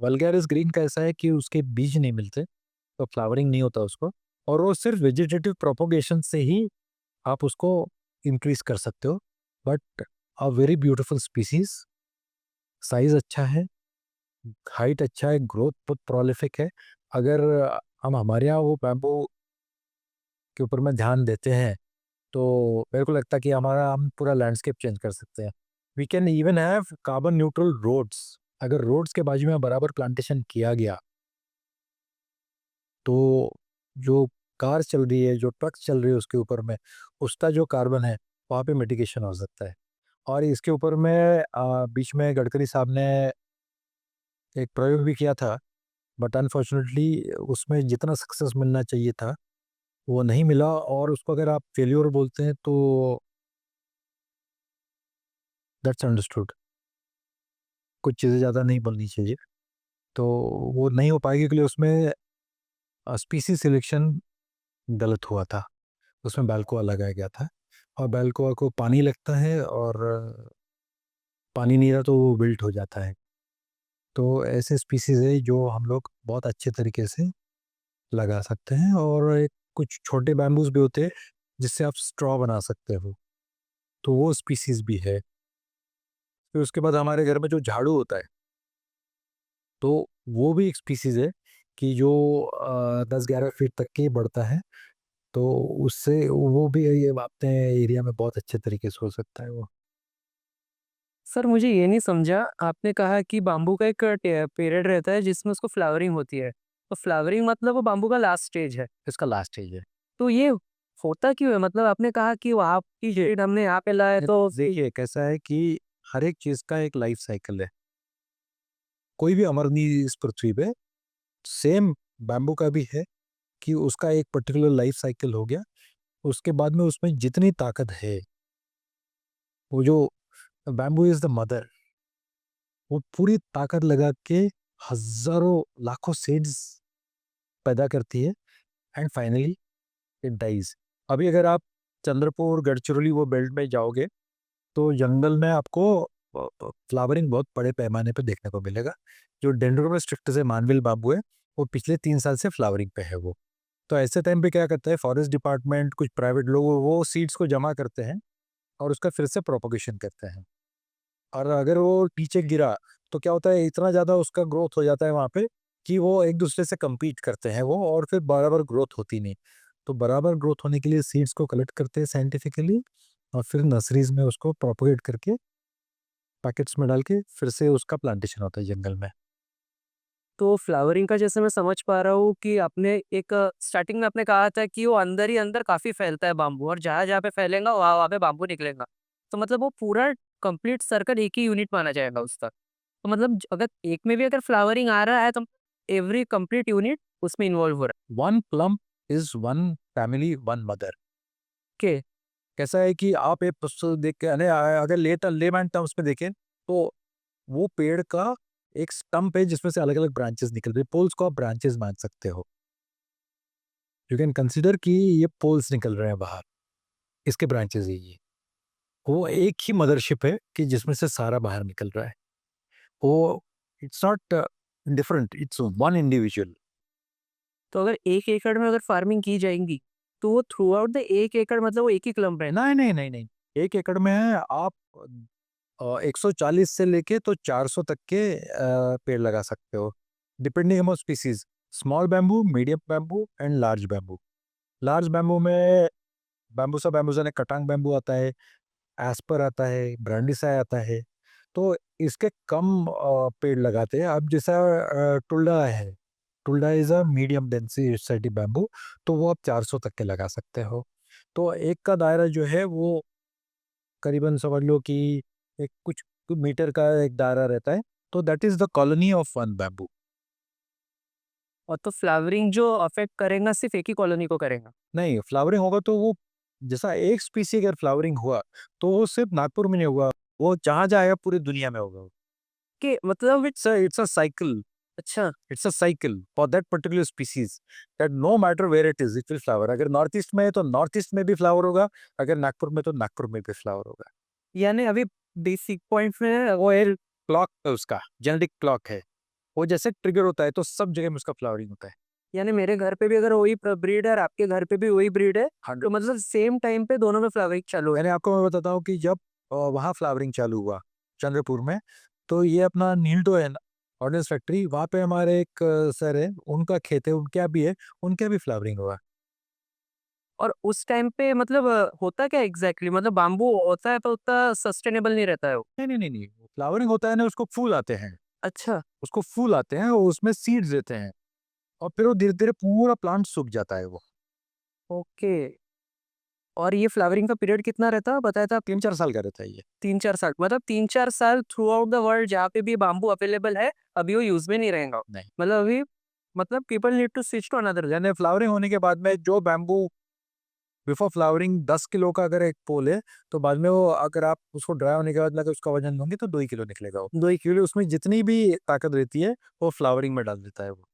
वल्गैरिस ग्रीन का ऐसा है कि उसके बीज नहीं मिलते, तो फ्लावरिंग नहीं होता उसको, और वो सिर्फ वेजिटेटिव प्रोपोगेशन से ही आप उसको इंक्रीज कर सकते हो। But a very beautiful species, size अच्छा है, हाइट अच्छा है, ग्रोथ बहुत प्रोलिफिक है। अगर हम हमारे यहाँ वो बैम्बू के ऊपर में ध्यान देते हैं तो मेरे को लगता है कि हम पूरा लैंडस्केप चेंज कर सकते हैं। We can even have carbon neutral roads. अगर रोड्स के बाजू में बराबर प्लांटेशन किया गया तो जो कार चल रही है, जो ट्रक चल रही है उसके ऊपर में, उसका जो कार्बन है वहाँ पे मिटिगेशन हो सकता है। और इसके ऊपर में बीच में गडकरी साहब ने एक प्रयोग भी किया था, बट अनफॉर्चुनेटली उसमें जितना सक्सेस मिलना चाहिए था वो नहीं मिला, और उसको अगर आप फेल्योर बोलते हैं तो दैट्स अंडरस्टूड। कुछ चीज़ें ज़्यादा नहीं बोलनी चाहिए, तो वो नहीं हो पाएगी क्योंकि उसमें स्पीसी सिलेक्शन गलत हुआ था। उसमें बैल्कोआ लगाया गया था, और बैल्कोआ को पानी लगता है, और पानी नहीं रहा तो वो विल्ट हो जाता है। तो ऐसे स्पीसीज है जो हम लोग बहुत अच्छे तरीके से लगा सकते हैं। और एक कुछ छोटे बैम्बूज भी होते हैं जिससे आप स्ट्रॉ बना सकते हो, तो वो स्पीसीज भी है। फिर उसके बाद हमारे घर में जो झाड़ू होता है, तो वो भी एक स्पीसीज है कि जो 10-11 फीट तक के बढ़ता है। तो उससे वो भी ये अपने एरिया में बहुत अच्छे तरीके से हो सकता है वो। सर मुझे ये नहीं समझा, आपने कहा कि बाम्बू का एक पीरियड रहता है जिसमें उसको फ्लावरिंग होती है। तो फ्लावरिंग मतलब वो बाम्बू का लास्ट स्टेज है। इसका लास्ट स्टेज है। तो ये होता क्यों है? मतलब आपने कहा कि वहाँ की सीड हमने यहाँ पे लाए तो देखिए कैसा है कि हर एक चीज का एक लाइफ साइकिल है। कोई भी अमर नहीं इस पृथ्वी पे। सेम बैम्बू का भी है कि उसका एक पर्टिकुलर लाइफ साइकिल हो गया। उसके बाद में उसमें जितनी ताकत है, वो जो बैम्बू इज द मदर, वो पूरी ताकत लगा के हजारों लाखों सीड्स पैदा करती है एंड फाइनली इट डाइज। अभी अगर आप चंद्रपुर गढ़चिरौली वो बेल्ट में जाओगे तो जंगल में आपको फ्लावरिंग बहुत बड़े पैमाने पे देखने को मिलेगा। जो डेंड्रोबियम स्ट्रिक्टस है, मानविल बाम्बू है, वो पिछले 3 साल से फ्लावरिंग पे है वो। तो ऐसे टाइम पे क्या करता है फॉरेस्ट डिपार्टमेंट, कुछ प्राइवेट लोग वो सीड्स को जमा करते हैं और उसका फिर से प्रोपोगेशन करते हैं। और अगर वो नीचे गिरा तो क्या होता है, इतना ज़्यादा उसका ग्रोथ हो जाता है वहाँ पे कि वो एक दूसरे से compete करते हैं वो, और फिर बराबर ग्रोथ होती नहीं। तो बराबर ग्रोथ होने के लिए सीड्स को कलेक्ट करते हैं साइंटिफिकली, और फिर नर्सरीज में उसको प्रोपोगेट करके पैकेट्स में डाल के फिर से उसका प्लांटेशन होता है जंगल में। तो फ्लावरिंग का जैसे मैं समझ पा रहा हूँ कि आपने एक स्टार्टिंग में आपने कहा था कि वो अंदर ही अंदर काफ़ी फैलता है बाम्बू और जहाँ-जहाँ पे फैलेगा वहाँ वहाँ पे बाम्बू निकलेगा। तो मतलब वो पूरा कंप्लीट सर्कल एक ही यूनिट माना जाएगा उसका। तो मतलब अगर एक में भी अगर फ्लावरिंग आ रहा है तो एवरी कंप्लीट यूनिट उसमें इन्वॉल्व हो रहा है। One plum is one family one mother. Okay, कैसा है कि आप एक पुस्तक देख के अगर लेमैन टर्म्स में देखें तो वो पेड़ का एक स्टम्प है जिसमें से अलग अलग ब्रांचेस निकल रही है। पोल्स को आप ब्रांचेस मान सकते हो। यू कैन कंसिडर कि ये पोल्स निकल रहे हैं बाहर, इसके ब्रांचेस है ये। वो एक ही मदरशिप है कि जिसमें से सारा बाहर निकल रहा है। वो it's not different, it's one individual. तो अगर 1 एकड़ में अगर फार्मिंग की जाएगी, तो वो थ्रू आउट द 1 एकड़ मतलब वो एक ही क्लम्प रहना। नहीं नहीं नहीं नहीं, 1 एकड़ में है आप 140 से लेके तो 400 तक के पेड़ लगा सकते हो, depending upon species. Small bamboo, medium bamboo and large bamboo. Large bamboo में बैम्बूसा बैम्बूसा ने कटांग बैम्बू आता है, एस्पर आता है, ब्रांडिसाई आता है। तो इसके कम पेड़ लगाते हैं। अब जैसा टुल्डा है, tulda is a medium density bamboo, तो वो आप 400 तक के लगा सकते हो। तो एक का दायरा जो है वो करीबन समझ लो कि एक कुछ मीटर का एक दायरा रहता है। तो that is the colony of one bamboo. और तो फ्लावरिंग जो अफेक्ट करेगा सिर्फ एक ही कॉलोनी को करेगा। नहीं, फ्लावरिंग होगा तो वो जैसा एक स्पीसी अगर फ्लावरिंग हुआ तो वो सिर्फ नागपुर में नहीं हुआ, वो जहां जाएगा पूरी दुनिया में होगा। कि मतलब इट्स अ साइकिल। अच्छा, it's a cycle for that particular species, that no matter where it will flower. अगर नॉर्थ ईस्ट में है तो नॉर्थ ईस्ट में भी फ्लावर होगा, अगर नागपुर में तो नागपुर में भी फ्लावर होगा। यानी अभी बेसिक पॉइंट में वो एक क्लॉक है, उसका जेनेटिक क्लॉक है। वो जैसे ट्रिगर होता है तो सब जगह में उसका फ्लावरिंग होता है। यानी मेरे घर पे भी अगर वही ब्रीड है और आपके घर पे भी वही ब्रीड है, तो 100। मतलब सेम टाइम पे दोनों में फ्लावरिंग चालू है। मैंने आपको मैं बताता हूँ कि जब वहाँ फ्लावरिंग चालू हुआ चंद्रपुर में, तो ये अपना नील्टो है ना, ऑर्डिनेंस फैक्ट्री, वहाँ पे हमारे एक सर है, उनका खेत है, उनके यहाँ भी है, उनके यहाँ भी फ्लावरिंग हुआ। और उस टाइम पे मतलब होता क्या एग्जैक्टली मतलब बाम्बू होता है तो उतना सस्टेनेबल नहीं रहता है वो। नहीं नहीं नहीं नहीं, फ्लावरिंग होता है ना, उसको फूल आते हैं। अच्छा, उसको फूल आते हैं और उसमें सीड्स देते हैं, और फिर वो धीरे धीरे पूरा प्लांट सूख जाता है वो। ओके। और ये फ्लावरिंग का पीरियड कितना रहता है बताया था? 3-4 साल का रहता है ये। 3-4 साल मतलब 3-4 साल थ्रू आउट द वर्ल्ड जहाँ पे भी बाम्बू अवेलेबल है अभी वो यूज में नहीं रहेगा। नहीं, मतलब अभी मतलब people need to switch to another. यानी फ्लावरिंग होने के बाद में जो बैम्बू बिफोर फ्लावरिंग 10 किलो का अगर एक पोल है, तो बाद में वो अगर आप उसको ड्राई होने के बाद में अगर उसका वजन लोगे तो 2 ही किलो निकलेगा। वो 2 ही किलो, उसमें जितनी भी ताकत रहती है वो फ्लावरिंग में डाल देता है वो।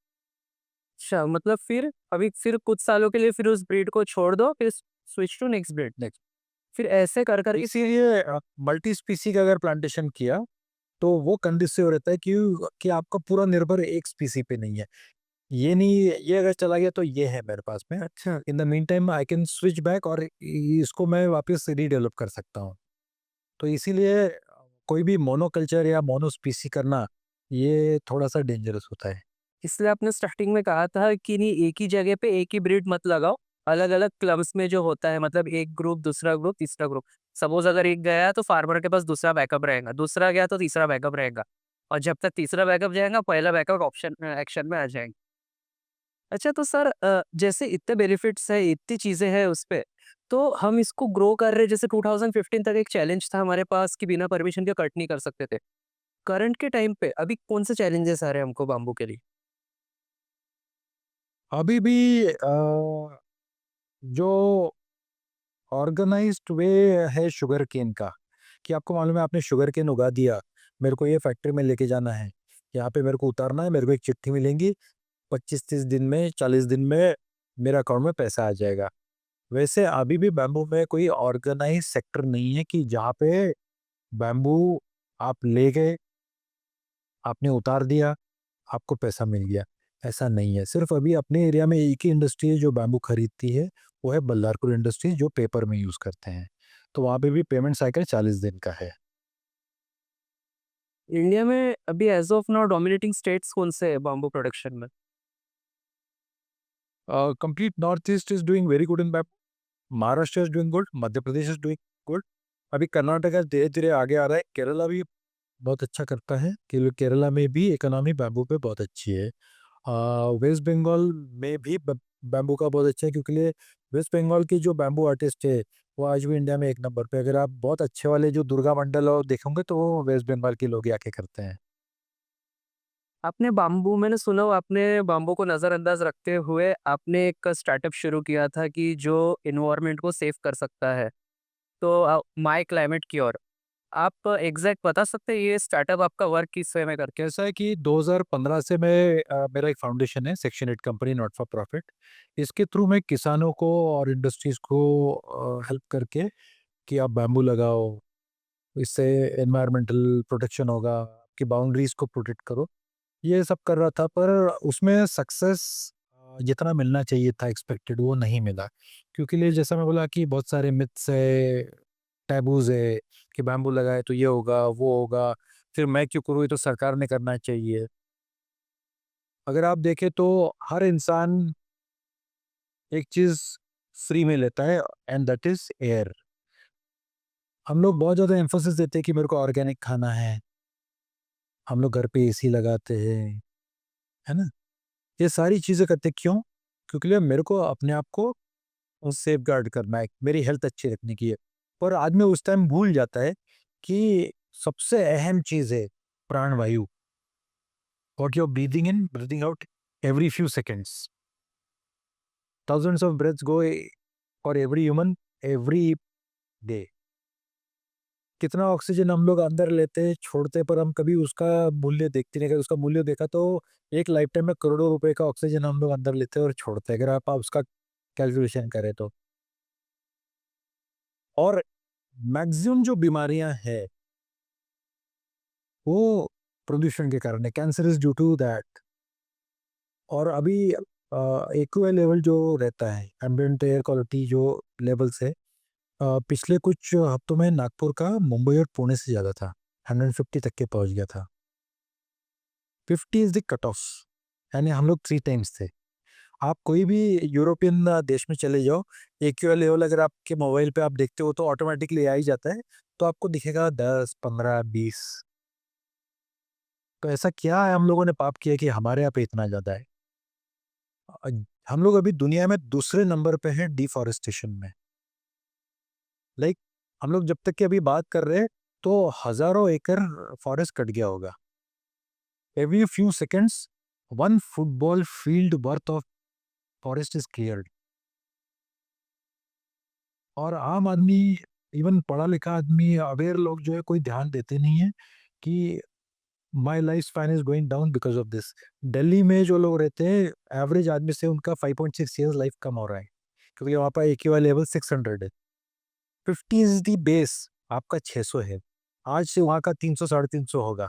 अच्छा, मतलब फिर अभी फिर कुछ सालों के लिए फिर उस ब्रीड को छोड़ दो फिर switch to next breed. Next, फिर ऐसे कर कर इसीलिए मल्टी स्पीसी का अगर प्लांटेशन किया तो वो कंडीसिव रहता है कि आपका पूरा निर्भर एक स्पीसी पे नहीं है। ये नहीं, ये अगर चला गया तो ये है मेरे पास में। अच्छा। In the mean time I can switch back और इसको मैं वापस रीडेवलप कर सकता हूँ। तो इसीलिए कोई भी मोनोकल्चर या मोनो स्पीसी करना ये थोड़ा सा डेंजरस होता है। इसलिए आपने स्टार्टिंग में कहा था कि नहीं एक ही जगह पे एक ही ब्रीड मत लगाओ, अलग अलग क्लब्स में जो होता है मतलब एक ग्रुप दूसरा ग्रुप तीसरा ग्रुप। सपोज अगर एक गया तो फार्मर के पास दूसरा बैकअप रहेगा, दूसरा गया तो तीसरा बैकअप रहेगा, और जब तक तीसरा बैकअप जाएगा पहला बैकअप ऑप्शन एक्शन में आ जाएगा। अच्छा तो सर जैसे इतने बेनिफिट्स है, इतनी चीज़ें हैं उस पे, तो हम इसको ग्रो कर रहे हैं जैसे 2015 तक एक चैलेंज था हमारे पास कि बिना परमिशन के कट नहीं कर सकते थे। करंट के टाइम पे अभी कौन से चैलेंजेस आ रहे हैं हमको बाम्बू के लिए? अभी भी जो ऑर्गेनाइज्ड वे है शुगर केन का, कि आपको मालूम है आपने शुगर केन उगा दिया, मेरे को ये फैक्ट्री में लेके जाना है, यहाँ पे मेरे को उतारना है, मेरे को एक चिट्ठी मिलेंगी, 25-30 दिन में, 40 दिन में मेरे अकाउंट में पैसा आ जाएगा। वैसे अभी भी बैम्बू में कोई ऑर्गेनाइज सेक्टर नहीं है कि जहाँ पे बैम्बू आप ले गए, आपने उतार दिया, आपको पैसा मिल गया। ऐसा नहीं है। सिर्फ अभी अपने एरिया में एक ही इंडस्ट्री है जो बैम्बू खरीदती है, वो है बल्लारपुर इंडस्ट्री जो पेपर में यूज़ करते हैं। तो वहाँ पे भी पेमेंट साइकिल 40 दिन का है। इंडिया में अभी as of now dominating states कौन से हैं बाम्बू प्रोडक्शन में? Complete north east is doing very good in bamboo. Maharashtra is doing good, Madhya Pradesh is doing good. अभी कर्नाटका धीरे-धीरे आगे आ रहा है, केरला भी बहुत अच्छा करता है, केरला में भी इकोनॉमी बैम्बू पे बहुत अच्छी है। वेस्ट बंगाल में भी बैम्बू का बहुत अच्छा है, क्योंकि वेस्ट बंगाल की जो बैम्बू आर्टिस्ट है वो आज भी इंडिया में एक नंबर पे। अगर आप बहुत अच्छे वाले जो दुर्गा मंडल और देखोगे तो वो वेस्ट बंगाल के लोग ही आके करते हैं। आपने बाम्बू मैंने सुना हो आपने बाम्बू को नज़रअंदाज रखते हुए आपने एक स्टार्टअप शुरू किया था कि जो एनवायरनमेंट को सेव कर सकता है। तो माय क्लाइमेट क्योर। आप एग्ज़ैक्ट बता सकते हैं ये स्टार्टअप आपका वर्क किस वे में करके? कैसा है कि 2015 से मैं मेरा एक फाउंडेशन है, section 8 company not for profit. इसके थ्रू मैं किसानों को और इंडस्ट्रीज को हेल्प करके कि आप बैम्बू लगाओ, इससे एनवायरमेंटल प्रोटेक्शन होगा, आपकी बाउंड्रीज को प्रोटेक्ट करो, ये सब कर रहा था। पर उसमें सक्सेस जितना मिलना चाहिए था एक्सपेक्टेड वो नहीं मिला, क्योंकि जैसा मैं बोला कि बहुत सारे मिथ्स है, टैबूज है कि बैम्बू लगाए तो ये होगा वो होगा, फिर मैं क्यों करूँ, ये तो सरकार ने करना चाहिए। अगर आप देखें तो हर इंसान एक चीज फ्री में लेता है, एंड दैट इज एयर। हम लोग बहुत ज़्यादा एम्फोसिस देते हैं कि मेरे को ऑर्गेनिक खाना है, हम लोग घर पे एसी लगाते हैं, है ना, ये सारी चीज़ें करते क्यों? क्योंकि मेरे को अपने आप को सेफ गार्ड करना है, मेरी हेल्थ अच्छी रखने की है। पर आदमी उस टाइम भूल जाता है कि सबसे अहम चीज़ है प्राणवायु, what you are breathing in breathing out every few seconds. thousands of breaths go for every human every day। कितना ऑक्सीजन हम लोग अंदर लेते हैं छोड़ते हैं, पर हम कभी उसका मूल्य देखते नहीं। अगर उसका मूल्य देखा तो एक लाइफ टाइम में करोड़ों रुपए का ऑक्सीजन हम लोग अंदर लेते हैं और छोड़ते हैं, अगर आप उसका कैलकुलेशन करें तो। और मैक्सिमम जो बीमारियां हैं वो प्रदूषण के कारण है, cancer is due to that. और अभी एक्यूआई लेवल जो रहता है, एम्बिएंट एयर क्वालिटी जो लेवल्स है, पिछले कुछ हफ्तों में नागपुर का मुंबई और पुणे से ज़्यादा था, 150 तक के पहुंच गया था। 50 इज द कट ऑफ, यानी हम लोग 3 टाइम्स थे। आप कोई भी यूरोपियन देश में चले जाओ, एक्यूआई लेवल अगर आपके मोबाइल पे आप देखते हो तो ऑटोमेटिकली आ ही जाता है, तो आपको दिखेगा 10, 15, 20। तो ऐसा क्या है हम लोगों ने पाप किया कि हमारे यहाँ पे इतना ज़्यादा है? अ, हम लोग अभी दुनिया में दूसरे नंबर पे हैं डिफॉरेस्टेशन में। लाइक हम लोग जब तक की अभी बात कर रहे हैं तो हजारों एकड़ फॉरेस्ट कट गया होगा। Every few seconds one football field worth of forest is cleared. और आम आदमी, इवन पढ़ा लिखा आदमी, अवेयर लोग जो है कोई ध्यान देते नहीं है कि my life span is going down because of this. Delhi में जो लोग रहते हैं एवरेज आदमी से उनका 5.6 ईयर्स लाइफ कम हो रहा है, क्योंकि वहाँ पर एक्यूआई लेवल 600 है। 50 इज दी बेस, आपका 600 है, आज से वहाँ का 300 350 होगा।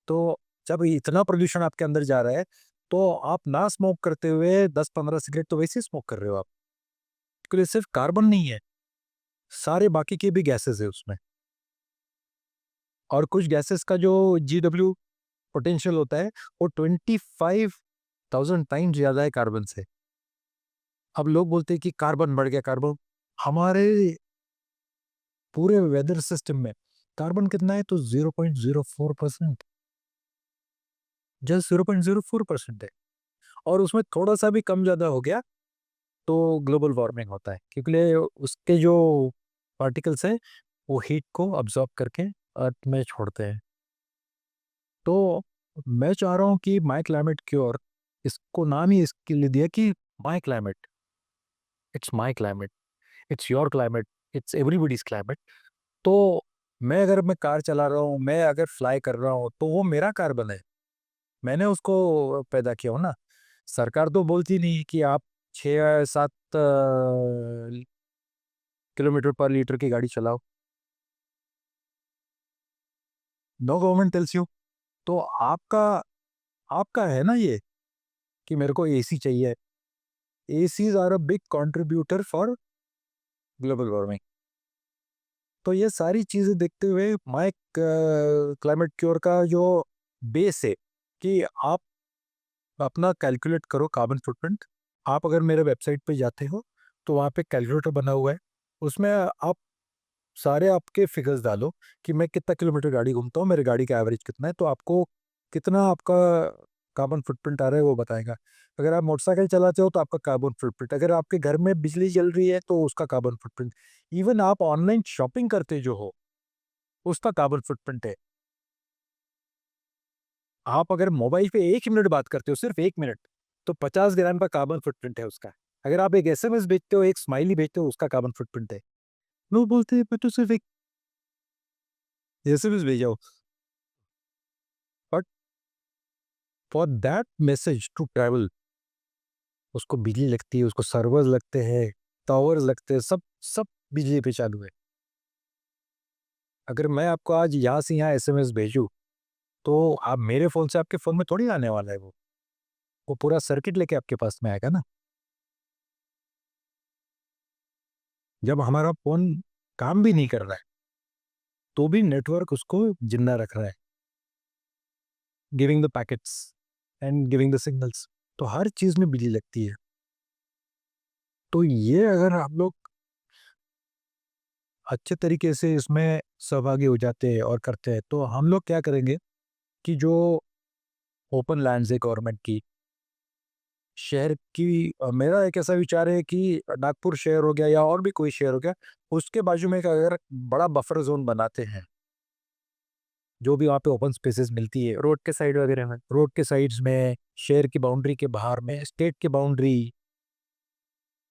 तो जब इतना प्रदूषण आपके अंदर जा रहा है, तो आप ना स्मोक करते हुए 10-15 सिगरेट तो वैसे ही स्मोक कर रहे हो आप, क्योंकि सिर्फ कार्बन नहीं है, सारे बाकी के भी गैसेस है उसमें। और कुछ गैसेस का जो GW पोटेंशियल होता है वो 25,000 टाइम्स ज्यादा है कार्बन से। अब लोग बोलते हैं कि कार्बन बढ़ गया, कार्बन हमारे पूरे वेदर सिस्टम में कार्बन कितना है तो 0.04%, जस्ट 0.04% है। और उसमें थोड़ा सा भी कम ज़्यादा हो गया तो ग्लोबल वार्मिंग होता है, क्योंकि उसके जो पार्टिकल्स हैं वो हीट को अब्जॉर्ब करके अर्थ में छोड़ते हैं। तो मैं चाह रहा हूँ कि माई क्लाइमेट क्योर, इसको नाम ही इसके लिए दिया कि my climate, it's my climate, it's your climate, it's everybody's climate. तो मैं कार चला रहा हूँ, मैं अगर फ्लाई कर रहा हूँ, तो वो मेरा कार्बन है, मैंने उसको पैदा किया हो ना। सरकार तो बोलती नहीं कि आप 6 या 7 किलोमीटर पर लीटर की गाड़ी चलाओ। No government tells you. तो आपका आपका है ना ये, कि मेरे को एसी चाहिए। ACs are a big contributor for global warming. तो ये सारी चीजें देखते हुए माय क्लाइमेट क्योर का जो बेस है कि आप अपना कैलकुलेट करो कार्बन फुटप्रिंट। आप अगर मेरे वेबसाइट पे जाते हो तो वहाँ पे कैलकुलेटर बना हुआ है, उसमें आप सारे आपके फिगर्स डालो कि मैं कितना किलोमीटर गाड़ी घूमता हूँ, मेरी गाड़ी का एवरेज कितना है, तो आपको कितना आपका कार्बन फुटप्रिंट आ रहा है वो बताएगा। अगर आप मोटरसाइकिल चलाते हो तो आपका कार्बन फुटप्रिंट, अगर आपके घर में बिजली जल रही है तो उसका कार्बन फुटप्रिंट, इवन आप ऑनलाइन शॉपिंग करते जो हो उसका कार्बन फुटप्रिंट है। आप अगर मोबाइल पे 1 मिनट बात करते हो, सिर्फ 1 मिनट, तो 50 ग्राम का कार्बन फुटप्रिंट है उसका। अगर आप एक एसएमएस भेजते हो, एक स्माइली भेजते हो, उसका कार्बन फुटप्रिंट है। लोग बोलते हैं मैं तो सिर्फ एक एसएमएस भेजा हूं, but for that message to travel उसको बिजली लगती है, उसको सर्वर्स लगते हैं, टावर्स लगते हैं, सब सब बिजली पे चालू है। अगर मैं आपको आज यहाँ से यहाँ एसएमएस भेजूँ तो आप मेरे फोन से आपके फोन में थोड़ी आने वाला है, वो पूरा सर्किट लेके आपके पास में आएगा ना। जब हमारा फोन काम भी नहीं कर रहा है तो भी नेटवर्क उसको जिंदा रख रहा है, giving the packets and giving the signals. तो हर चीज में बिजली लगती है। तो ये अगर हम लोग अच्छे तरीके से इसमें सहभागी हो जाते हैं और करते हैं, तो हम लोग क्या करेंगे कि जो ओपन लैंड्स है गवर्नमेंट की, शहर की मेरा एक ऐसा विचार है कि नागपुर शहर हो गया या और भी कोई शहर हो गया, उसके बाजू में एक अगर बड़ा बफर जोन बनाते हैं, जो भी वहाँ पे ओपन स्पेसेस मिलती है रोड के साइड वगैरह में। रोड के साइड्स में, शहर की बाउंड्री के बाहर में, स्टेट की बाउंड्री,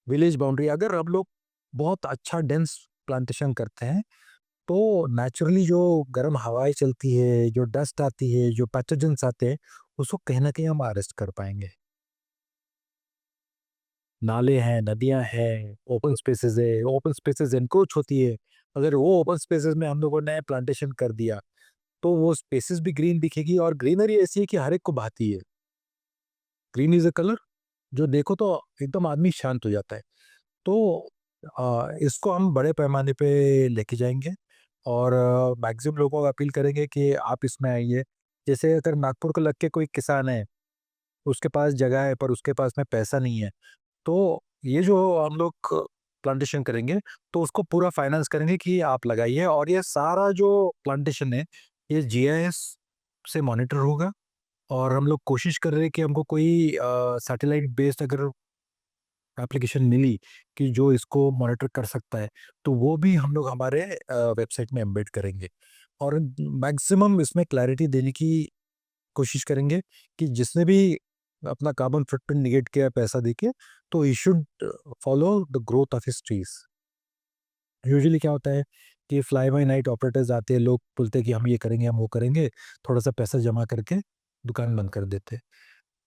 विलेज बाउंड्री, अगर हम लोग बहुत अच्छा डेंस प्लांटेशन करते हैं तो नेचुरली जो गर्म हवाएं चलती है, जो डस्ट आती है, जो पैथोजेंस आते हैं, उसको कहीं ना कहीं हम अरेस्ट कर पाएंगे। नाले हैं, नदियां हैं, ओपन स्पेसेस है, ओपन स्पेसेस एनक्रोच होती है। अगर वो ओपन स्पेसेस में हम लोगों ने प्लांटेशन कर दिया तो वो स्पेसेस भी ग्रीन दिखेगी, और ग्रीनरी ऐसी है कि हर एक को भाती है। ग्रीन इज अ कलर जो देखो तो एकदम आदमी शांत हो जाता है। तो इसको हम बड़े पैमाने पे लेके जाएंगे और मैक्सिमम लोगों को अपील करेंगे कि आप इसमें आइए। जैसे अगर नागपुर को लग के कोई किसान है, उसके पास जगह है पर उसके पास में पैसा नहीं है, तो ये जो हम लोग प्लांटेशन करेंगे तो उसको पूरा फाइनेंस करेंगे कि आप लगाइए, और ये सारा जो प्लांटेशन है ये जीआईएस से मॉनिटर होगा। और हम लोग कोशिश कर रहे हैं कि हमको कोई सैटेलाइट बेस्ड अगर एप्लीकेशन मिली कि जो इसको मॉनिटर कर सकता है, तो वो भी हम लोग हमारे वेबसाइट में एम्बेड करेंगे। और मैक्सिमम इसमें क्लैरिटी देने की कोशिश करेंगे कि जिसने भी अपना कार्बन फुटप्रिंट निगेट किया है पैसा देके, तो he should follow the growth of his trees. Usually क्या होता है कि फ्लाई बाय नाइट ऑपरेटर्स आते हैं, लोग बोलते हैं कि हम ये करेंगे, हम वो करेंगे, थोड़ा सा पैसा जमा करके दुकान बंद कर देते हैं।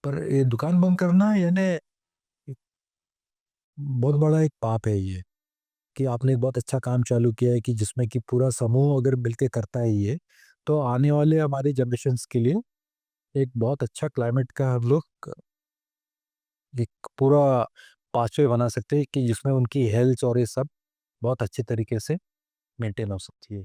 पर ये दुकान बंद करना यानी एक बहुत बड़ा एक पाप है ये, कि आपने एक बहुत अच्छा काम चालू किया है कि जिसमें कि पूरा समूह अगर मिलके करता है ये, तो आने वाले हमारे जनरेशन्स के लिए एक बहुत अच्छा क्लाइमेट का हम लोग एक पूरा पाथवे बना सकते हैं कि जिसमें उनकी हेल्थ और ये सब बहुत अच्छे तरीके से मेंटेन हो सकती है।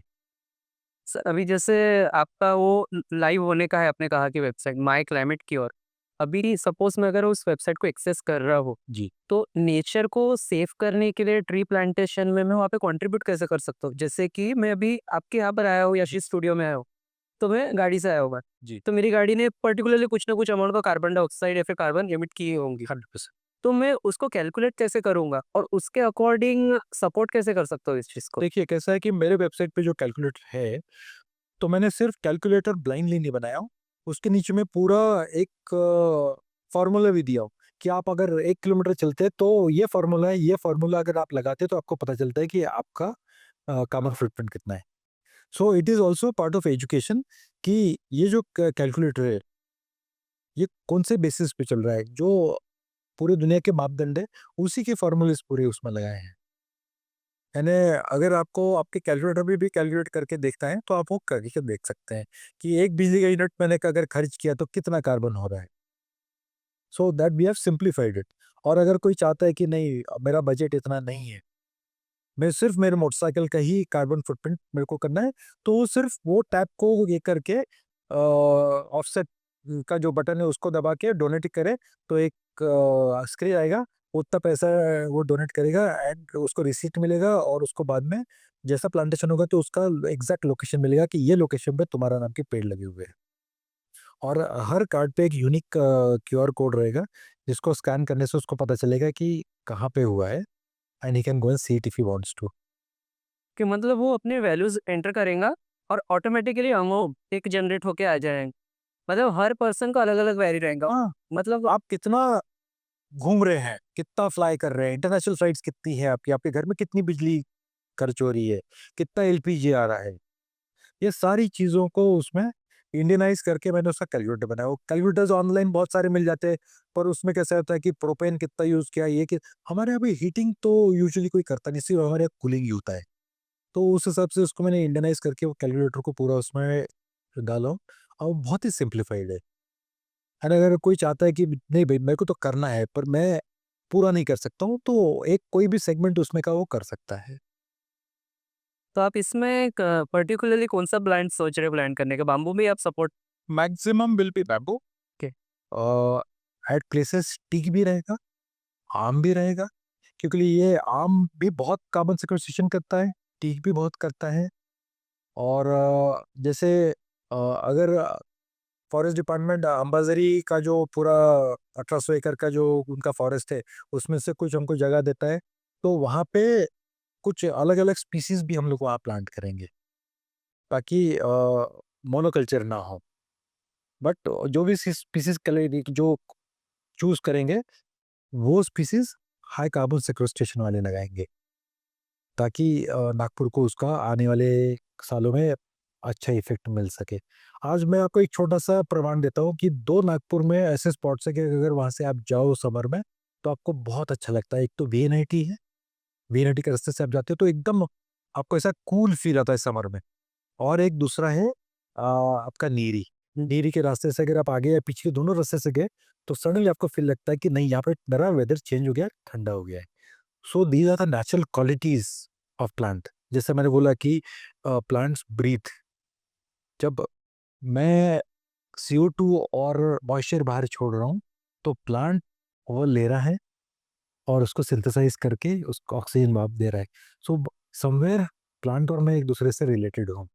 सर अभी जैसे आपका वो लाइव होने का है, आपने कहा कि वेबसाइट माई क्लाइमेट की ओर, अभी सपोज मैं अगर उस वेबसाइट को एक्सेस कर रहा हूँ, जी। तो नेचर को सेव करने के लिए ट्री प्लांटेशन में मैं वहाँ पे कंट्रीब्यूट कैसे कर सकता हूँ? जैसे कि मैं अभी आपके यहाँ पर आया हूँ, यशी स्टूडियो में आया हूँ, तुम्हें गाड़ी से आया होगा। जी। तो मेरी गाड़ी ने पर्टिकुलरली कुछ ना कुछ अमाउंट का कार्बन डाइऑक्साइड या फिर कार्बन एमिट की होंगी। 100%। तो मैं उसको कैलकुलेट कैसे करूँगा और उसके अकॉर्डिंग सपोर्ट कैसे कर सकता हूँ इस चीज़ को? देखिए कैसा है कि मेरे वेबसाइट पे जो कैलकुलेटर है, तो मैंने सिर्फ कैलकुलेटर ब्लाइंडली नहीं बनाया हूँ। उसके नीचे में पूरा एक फ़ॉर्मूला भी दिया हूँ कि आप अगर 1 किलोमीटर चलते हैं तो ये फ़ॉर्मूला है, ये फ़ॉर्मूला अगर आप लगाते हैं तो आपको पता चलता है कि आपका कार्बन फुटप्रिंट कितना है। So it is also part of education कि ये जो कैलकुलेटर है, ये कौन से बेसिस पे चल रहा है, जो पूरी दुनिया के मापदंड है, उसी के फ़ॉर्मूलेज़ पूरे उसमें लगाए हैं। यानी अगर आपको आपके कैलकुलेटर में भी कैलकुलेट करके देखना है, तो आप वो करके देख सकते हैं कि 1 बिजली का यूनिट मैंने अगर खर्च किया तो कितना कार्बन हो रहा है। So that we have simplified it. और अगर कोई चाहता है कि नहीं मेरा बजट इतना नहीं है, मैं सिर्फ मेरे मोटरसाइकिल का ही कार्बन फुटप्रिंट मेरे को करना है, तो वो सिर्फ वो टैब को ये करके ऑफसेट का जो बटन है उसको दबा के डोनेट करे, तो एक स्क्रीन आएगा, उतना पैसा वो डोनेट करेगा एंड उसको रिसीट मिलेगा और उसको बाद में जैसा प्लांटेशन होगा तो उसका एग्जैक्ट लोकेशन मिलेगा कि ये लोकेशन पे तुम्हारा नाम के पेड़ लगे हुए हैं। और हर कार्ड पे एक यूनिक क्यूआर कोड रहेगा, जिसको स्कैन करने से उसको पता चलेगा कि कहाँ पे हुआ है and he can go and see it if he wants to. कि मतलब वो अपने वैल्यूज़ एंटर करेगा और ऑटोमेटिकली अमाउंट एक जनरेट होके आ जाएगा। मतलब हर पर्सन का अलग-अलग वैरी रहेगा। हाँ, मतलब आप कितना घूम रहे हैं, कितना फ्लाई कर रहे हैं, इंटरनेशनल फ्लाइट्स कितनी है आपकी, आपके घर में कितनी बिजली खर्च हो रही है, कितना एलपीजी आ रहा है, ये सारी चीज़ों को उसमें इंडियनाइज़ करके मैंने उसका कैलकुलेटर बनाया। वो कैलकुलेटर्स ऑनलाइन बहुत सारे मिल जाते हैं, पर उसमें कैसा होता है कि प्रोपेन कितना यूज़ किया, ये कि हमारे यहाँ पे हीटिंग तो यूजुअली कोई करता नहीं, सिर्फ हमारे यहाँ कूलिंग ही होता है। तो उस हिसाब से उसको मैंने इंडियनाइज़ करके वो कैलकुलेटर को पूरा उसमें डाला हूँ और बहुत ही सिंप्लीफाइड है। एंड अगर कोई चाहता है कि नहीं भई मेरे को तो करना है, पर मैं पूरा नहीं कर सकता हूँ, तो एक कोई भी सेगमेंट उसमें का वो कर सकता है। तो आप इसमें क पर्टिकुलरली कौन-सा ब्रांड सोच रहे हैं ब्रांड करने का? बाम्बू में आप support maximum will be bamboo. के एट प्लेसेस टीक भी रहेगा, आम भी रहेगा, क्योंकि ये आम भी बहुत कार्बन सिक्वेस्ट्रेशन करता है, टीक भी बहुत करता है। और जैसे अगर फॉरेस्ट डिपार्टमेंट अंबाज़री का जो पूरा 1800 एकड़ का जो उनका फॉरेस्ट है, उसमें से कुछ हमको जगह देता है, तो वहाँ पे कुछ अलग-अलग स्पीशीज़ भी हम लोग वहाँ प्लांट करेंगे, ताकि मोनोकल्चर ना हो। बट जो भी स्पीशीज़ कलेगी जो चूज़ करेंगे, वो स्पीशीज़ हाई कार्बन सिक्वेस्ट्रेशन वाले लगाएँगे, ताकि नागपुर को उसका आने वाले सालों में अच्छा इफ़ेक्ट मिल सके। आज मैं आपको एक छोटा-सा प्रमाण देता हूँ कि 2 नागपुर में ऐसे स्पॉट्स हैं कि अगर वहाँ से आप जाओ समर में, तो आपको बहुत अच्छा लगता है। एक तो वीएनआईटी है, वीएनआईटी के रास्ते से आप जाते हो तो एकदम आपको ऐसा कूल फ़ील आता है समर में। और एक दूसरा है आपका नीरी। नीरी के रास्ते से अगर आप आगे या पीछे दोनों रास्ते से गए, तो सडनली आपको फ़ील लगता है कि नहीं यहाँ पे मेरा वेदर चेंज हो गया है, ठंडा हो गया है। So these are the natural qualities of plant. जैसे मैंने बोला कि प्लांट्स ब्रीथ। जब मैं CO2 और मॉइस्चर बाहर छोड़ रहा हूँ, तो प्लांट वो ले रहा है और उसको सिंथेसाइज़ करके उसको ऑक्सीजन वापस दे रहा है। सो समव्हेयर प्लांट और मैं एक दूसरे से रिलेटेड हूँ।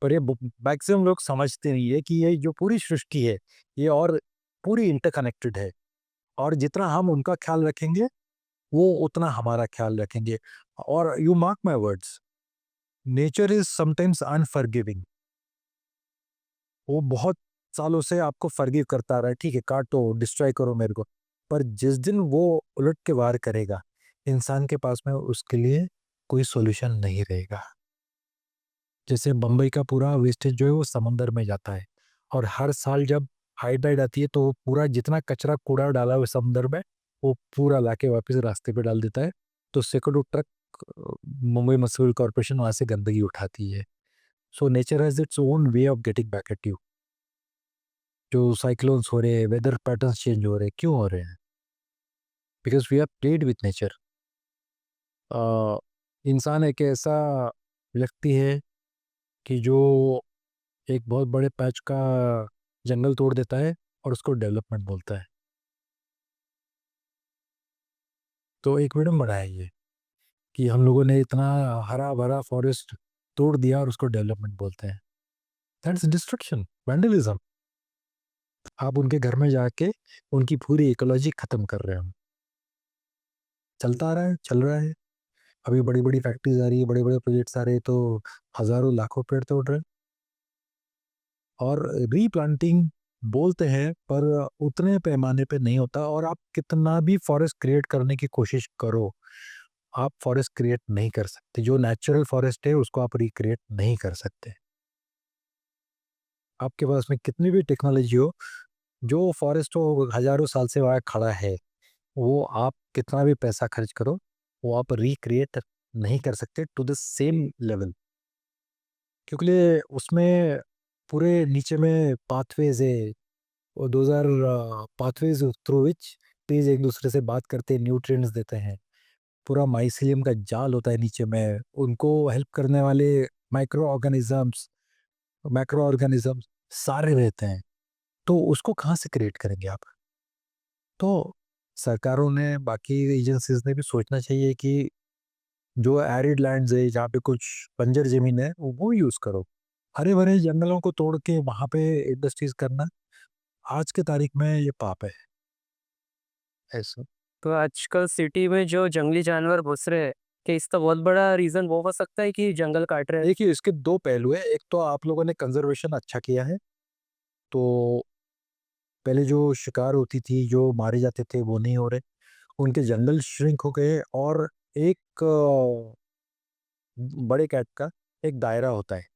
पर ये मैक्सिमम लोग समझते नहीं है कि ये जो पूरी सृष्टि है, ये और पूरी इंटरकनेक्टेड है, और जितना हम उनका ख्याल रखेंगे, वो उतना हमारा ख्याल रखेंगे। और you mark my words, nature is sometimes unforgiving. वो बहुत सालों से आपको फॉरगिव करता आ रहा है, ठीक है काटो डिस्ट्रॉय करो मेरे को, पर जिस दिन वो उलट के वार करेगा, इंसान के पास में उसके लिए कोई सॉल्यूशन नहीं रहेगा। जैसे बम्बई का पूरा वेस्टेज जो है वो समंदर में जाता है, और हर साल जब हाई टाइड आती है तो वो पूरा जितना कचरा कूड़ा डाला हुआ है समुद्र में, वो पूरा लाके वापस रास्ते पे डाल देता है। तो सैकड़ों ट्रक मुंबई मसूरी कॉरपोरेशन वहां से गंदगी उठाती है। So nature has its own way of getting back at you. जो साइक्लोन्स हो रहे हैं, वेदर पैटर्न्स चेंज हो रहे हैं, क्यों हो रहे हैं? Because we have played with nature. इंसान एक ऐसा व्यक्ति है कि जो एक बहुत बड़े पैच का जंगल तोड़ देता है और उसको डेवलपमेंट बोलता है। तो एक विडंबना है ये कि हम लोगों ने इतना हरा भरा फॉरेस्ट तोड़ दिया और उसको डेवलपमेंट बोलते हैं। That's destruction, vandalism. आप उनके घर में जाके उनकी पूरी इकोलॉजी खत्म कर रहे हो। चलता आ रहा है, चल रहा है। अभी बड़ी बड़ी फैक्ट्रीज आ रही है, बड़े बड़े प्रोजेक्ट्स आ रहे हैं, तो हजारों लाखों पेड़ तोड़ रहे हैं। और रीप्लांटिंग बोलते हैं पर उतने पैमाने पे नहीं होता। और आप कितना भी फॉरेस्ट क्रिएट करने की कोशिश करो, आप फॉरेस्ट क्रिएट नहीं कर सकते। जो नेचुरल फॉरेस्ट है उसको आप रिक्रिएट नहीं कर सकते। आपके पास में कितनी भी टेक्नोलॉजी हो, जो फॉरेस्ट हो हजारों साल से वहाँ खड़ा है, वो आप कितना भी पैसा खर्च करो, वो आप रिक्रिएट नहीं कर सकते टू द सेम लेवल। क्योंकि उसमें पूरे नीचे में पाथवेज है, और those are pathways through which trees एक दूसरे से बात करते हैं, न्यूट्रिएंट्स देते हैं। पूरा माइसीलियम का जाल होता है नीचे में, उनको हेल्प करने वाले माइक्रो ऑर्गेनिजम्स, मैक्रो ऑर्गेनिजम्स सारे रहते हैं। तो उसको कहाँ से क्रिएट करेंगे आप? तो सरकारों ने, बाकी एजेंसीज ने भी सोचना चाहिए कि जो एरिड लैंड्स है, जहाँ पे कुछ बंजर जमीन है, वो यूज करो। हरे भरे जंगलों को तोड़ के वहां पे इंडस्ट्रीज करना आज के तारीख में ये पाप है। ऐसा। तो आजकल सिटी में जो जंगली जानवर घुस रहे हैं, क्या इसका बहुत बड़ा रीजन वो हो सकता है कि जंगल काट रहे हैं? देखिए, इसके दो पहलू है। एक तो आप लोगों ने कंजर्वेशन अच्छा किया है, तो पहले जो शिकार होती थी, जो मारे जाते थे, वो नहीं हो रहे, उनके जंगल श्रिंक हो गए। और एक बड़े कैट का एक दायरा होता है,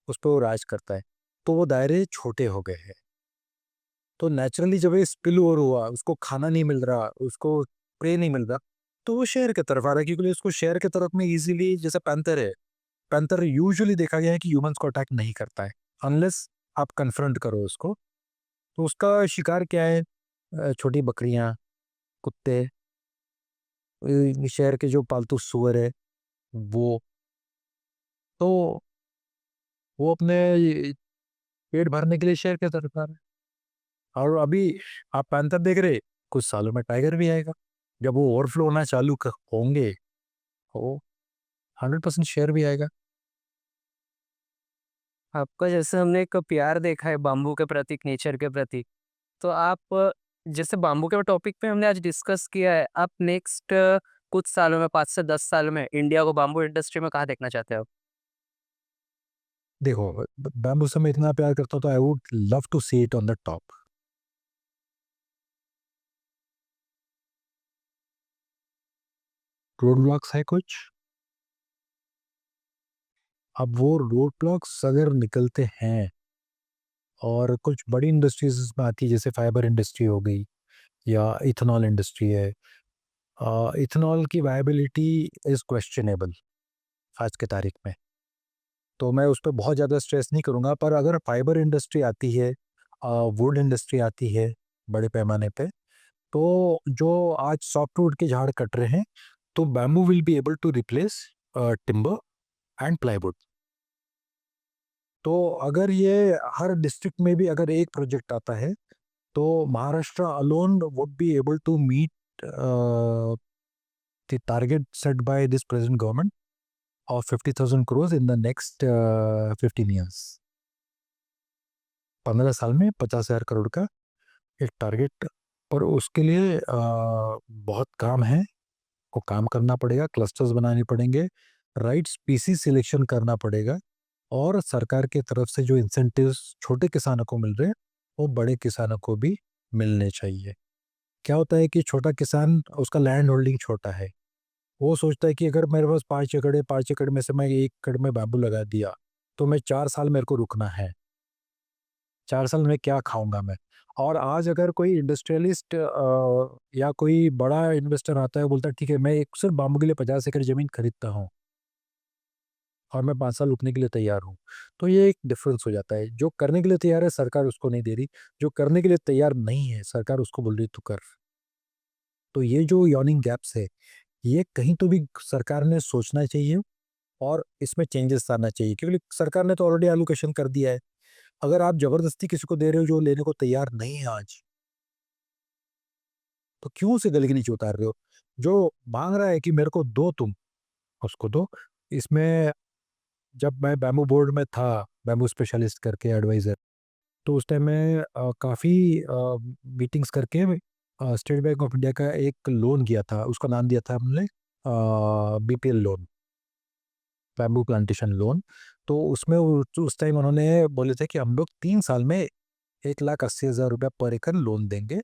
उस पर वो राज करता है, तो वो दायरे छोटे हो गए हैं। तो नेचुरली जब ये स्पिल ओवर हुआ, उसको खाना नहीं मिल रहा, उसको प्रे नहीं मिल रहा, तो वो शहर की तरफ आ रहा है। क्योंकि उसको शहर की तरफ में इजीली, जैसे पैंथर है, पैंथर यूजुअली देखा गया है कि ह्यूमंस को अटैक नहीं करता है अनलेस आप कन्फ्रंट करो उसको। तो उसका शिकार क्या है? छोटी बकरियां, कुत्ते, शहर के जो पालतू सुअर है, वो। तो वो अपने पेट भरने के लिए शहर की तरफ आ रहे हैं। और अभी आप पैंथर देख रहे, कुछ सालों में टाइगर भी आएगा। जब वो ओवरफ्लो होना चालू होंगे, वो 100% शेयर भी आएगा। आपका जैसे हमने एक प्यार देखा है बाम्बू के प्रति, नेचर के प्रति, तो आप जैसे बाम्बू के टॉपिक पे हमने आज डिस्कस किया है, आप नेक्स्ट कुछ सालों में, 5 से 10 साल में इंडिया को बाम्बू इंडस्ट्री में कहाँ देखना चाहते हो? देखो, बैम्बू से मैं इतना प्यार करता हूँ, तो I would love to see it on the top. Road blocks है कुछ, अब वो रोड ब्लॉक्स अगर निकलते हैं और कुछ बड़ी इंडस्ट्रीज इसमें आती है, जैसे फाइबर इंडस्ट्री हो गई या इथेनॉल इंडस्ट्री है। इथेनॉल की वायबिलिटी इज क्वेश्चनेबल आज के तारीख में, तो मैं उस पर बहुत ज़्यादा स्ट्रेस नहीं करूँगा। पर अगर फाइबर इंडस्ट्री आती है, वुड इंडस्ट्री आती है बड़े पैमाने पे, तो जो आज सॉफ्टवुड के झाड़ कट रहे हैं, तो bamboo will be able to replace timber and plywood. तो अगर ये हर डिस्ट्रिक्ट में भी अगर एक प्रोजेक्ट आता है, तो Maharashtra alone would be able to meet the target set by this present government of 50,000 crores in the next 15 years। 15 साल में 50,000 करोड़ का एक टारगेट। और उसके लिए बहुत काम है, को काम करना पड़ेगा, क्लस्टर्स बनाने पड़ेंगे, राइट स्पीसीज सिलेक्शन करना पड़ेगा, और सरकार के तरफ से जो इंसेंटिव्स छोटे किसानों को मिल रहे हैं, वो बड़े किसानों को भी मिलने चाहिए। क्या होता है कि छोटा किसान, उसका लैंड होल्डिंग छोटा है, वो सोचता है कि अगर मेरे पास 5 एकड़ है, 5 एकड़ में से मैं 1 एकड़ में बैम्बू लगा दिया, तो मैं 4 साल मेरे को रुकना है, 4 साल में क्या खाऊंगा मैं? और आज अगर कोई इंडस्ट्रियलिस्ट या कोई बड़ा इन्वेस्टर आता है, बोलता है ठीक है, मैं एक सिर्फ बाम्बू के लिए 50 एकड़ जमीन खरीदता हूँ और मैं 5 साल रुकने के लिए तैयार हूँ, तो ये एक डिफरेंस हो जाता है। जो करने के लिए तैयार है, सरकार उसको नहीं दे रही। जो करने के लिए तैयार नहीं है, सरकार उसको बोल रही तू कर। तो ये जो यॉर्निंग गैप्स है, ये कहीं तो भी सरकार ने सोचना चाहिए और इसमें चेंजेस आना चाहिए। क्योंकि सरकार ने तो ऑलरेडी एलोकेशन कर दिया है। अगर आप जबरदस्ती किसी को दे रहे हो जो लेने को तैयार नहीं है आज, तो क्यों उसे गले के नीचे उतार रहे हो? जो मांग रहा है कि मेरे को दो, तुम उसको दो। इसमें जब मैं बैम्बू बोर्ड में था, बैम्बू स्पेशलिस्ट करके एडवाइज़र, तो उस टाइम में काफ़ी मीटिंग्स करके स्टेट बैंक ऑफ इंडिया का एक लोन किया था, उसका नाम दिया था हमने BPL loan, bamboo plantation loan. तो उसमें उस टाइम उन्होंने बोले थे कि हम लोग 3 साल में 1,80,000 रुपया पर एकड़ लोन देंगे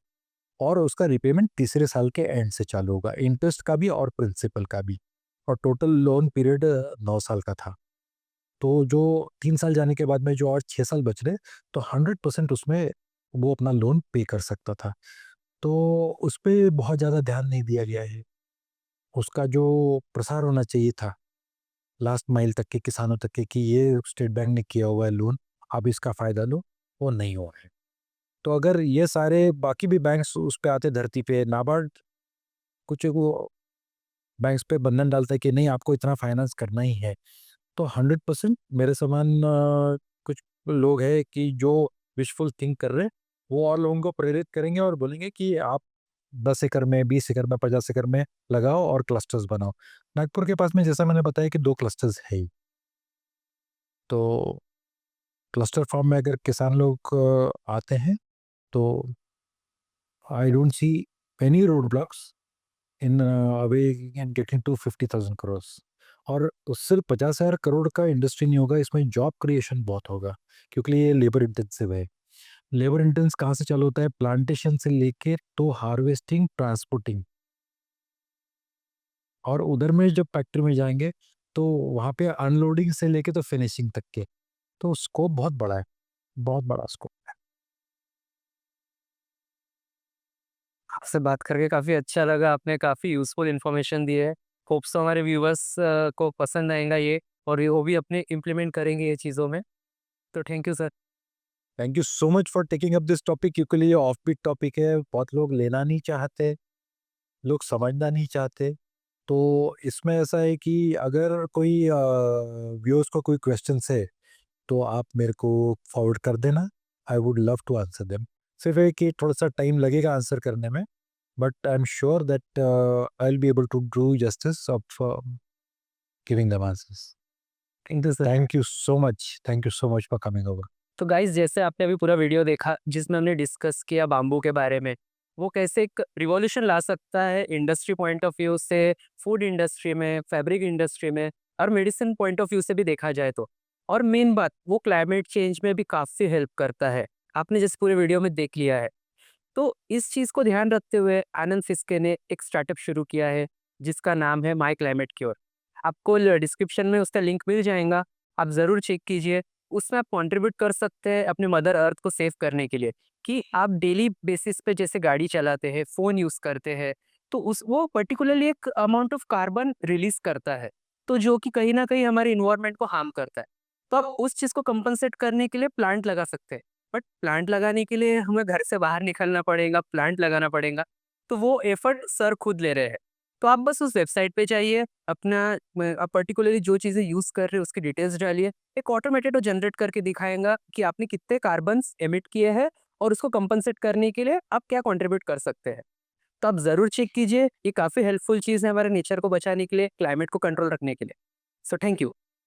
और उसका रिपेमेंट तीसरे साल के एंड से चालू होगा, इंटरेस्ट का भी और प्रिंसिपल का भी। और टोटल लोन पीरियड 9 साल का था। तो जो 3 साल जाने के बाद में जो और 6 साल बच रहे, तो 100% उसमें वो अपना लोन पे कर सकता था। तो उस पे बहुत ज़्यादा ध्यान नहीं दिया गया है। उसका जो प्रसार होना चाहिए था, लास्ट माइल तक के किसानों तक के कि ये स्टेट बैंक ने किया हुआ है लोन, आप इसका फ़ायदा लो, वो नहीं हुआ है। तो अगर ये सारे बाकी भी बैंक्स उस पे आते धरती पे, नाबार्ड कुछ वो बैंक्स पे बंधन डालता है कि नहीं आपको इतना फाइनेंस करना ही है, तो 100% मेरे समान कुछ लोग हैं कि जो विशफुल थिंक कर रहे हैं, वो और लोगों को प्रेरित करेंगे और बोलेंगे कि आप 10 एकड़ में, 20 एकड़ में, 50 एकड़ में लगाओ और क्लस्टर्स बनाओ। नागपुर के पास में जैसा मैंने बताया कि 2 क्लस्टर्स है ही। तो क्लस्टर फॉर्म में अगर किसान लोग आते हैं, तो I don't see any road blocks in away and getting to 50,000 crore. और सिर्फ 50,000 करोड़ का इंडस्ट्री नहीं होगा, इसमें जॉब क्रिएशन बहुत होगा, क्योंकि ये लेबर इंटेंसिव है। लेबर इंटेंस कहाँ से चालू होता है? प्लांटेशन से लेके तो हार्वेस्टिंग, ट्रांसपोर्टिंग। और उधर में जब फैक्ट्री में जाएंगे, तो वहाँ पे अनलोडिंग से लेके तो फिनिशिंग तक के, तो स्कोप बहुत बड़ा है, बहुत बड़ा स्कोप है। आपसे बात करके काफ़ी अच्छा लगा, आपने काफ़ी यूज़फुल इन्फॉर्मेशन दी है। होप सो हमारे व्यूअर्स को पसंद आएगा ये, और वो भी अपने इम्प्लीमेंट करेंगे ये चीज़ों में। तो thank you sir. Thank you so much for taking up this topic, क्योंकि ये ऑफ बीट टॉपिक है, बहुत लोग लेना नहीं चाहते, लोग समझना नहीं चाहते। तो इसमें ऐसा है कि अगर कोई व्यूअर्स को कोई क्वेश्चंस है, तो आप मेरे को फॉरवर्ड कर देना, I would love to answer them. सिर्फ है कि थोड़ा सा टाइम लगेगा आंसर करने में, but I am sure that I will be able to do justice of giving them answers. Thank you sir. Thank you so much for coming over. तो guys, जैसे आपने अभी पूरा वीडियो देखा जिसमें हमने डिस्कस किया बाम्बू के बारे में, वो कैसे एक रिवॉल्यूशन ला सकता है इंडस्ट्री पॉइंट ऑफ व्यू से, फूड इंडस्ट्री में, फैब्रिक इंडस्ट्री में, और मेडिसिन पॉइंट ऑफ व्यू से भी देखा जाए तो। और मेन बात, वो क्लाइमेट चेंज में भी काफ़ी हेल्प करता है। आपने जैसे पूरे वीडियो में देख लिया है। तो इस चीज़ को ध्यान रखते हुए आनंद फिस्के ने एक स्टार्टअप शुरू किया है जिसका नाम है माई क्लाइमेट क्योर। आपको डिस्क्रिप्शन में उसका लिंक मिल जाएगा, आप ज़रूर चेक कीजिए। उसमें आप कंट्रीब्यूट कर सकते हैं अपने मदर अर्थ को सेव करने के लिए, कि आप डेली बेसिस पे जैसे गाड़ी चलाते हैं, फ़ोन यूज़ करते हैं, तो उस वो पर्टिकुलरली एक अमाउंट ऑफ कार्बन रिलीज़ करता है, तो जो कि कहीं न कहीं हमारे एनवायरनमेंट को हार्म करता है। तो आप उस चीज़ को कंपनसेट करने के लिए प्लांट लगा सकते हैं। बट प्लांट लगाने के लिए हमें घर से बाहर निकलना पड़ेगा, प्लांट लगाना पड़ेगा, तो वो एफर्ट सर खुद ले रहे हैं। तो आप बस उस वेबसाइट पे जाइए, अपना आप पर्टिकुलरली जो चीज़ें यूज़ कर रहे हैं उसकी डिटेल्स डालिए, एक ऑटोमेटेड वो जनरेट करके दिखाएगा कि आपने कितने कार्बन्स एमिट किए हैं और उसको कंपनसेट करने के लिए आप क्या कंट्रीब्यूट कर सकते हैं। तो आप ज़रूर चेक कीजिए, ये काफ़ी हेल्पफुल चीज़ है हमारे नेचर को बचाने के लिए, क्लाइमेट को कंट्रोल रखने के लिए। So thank you.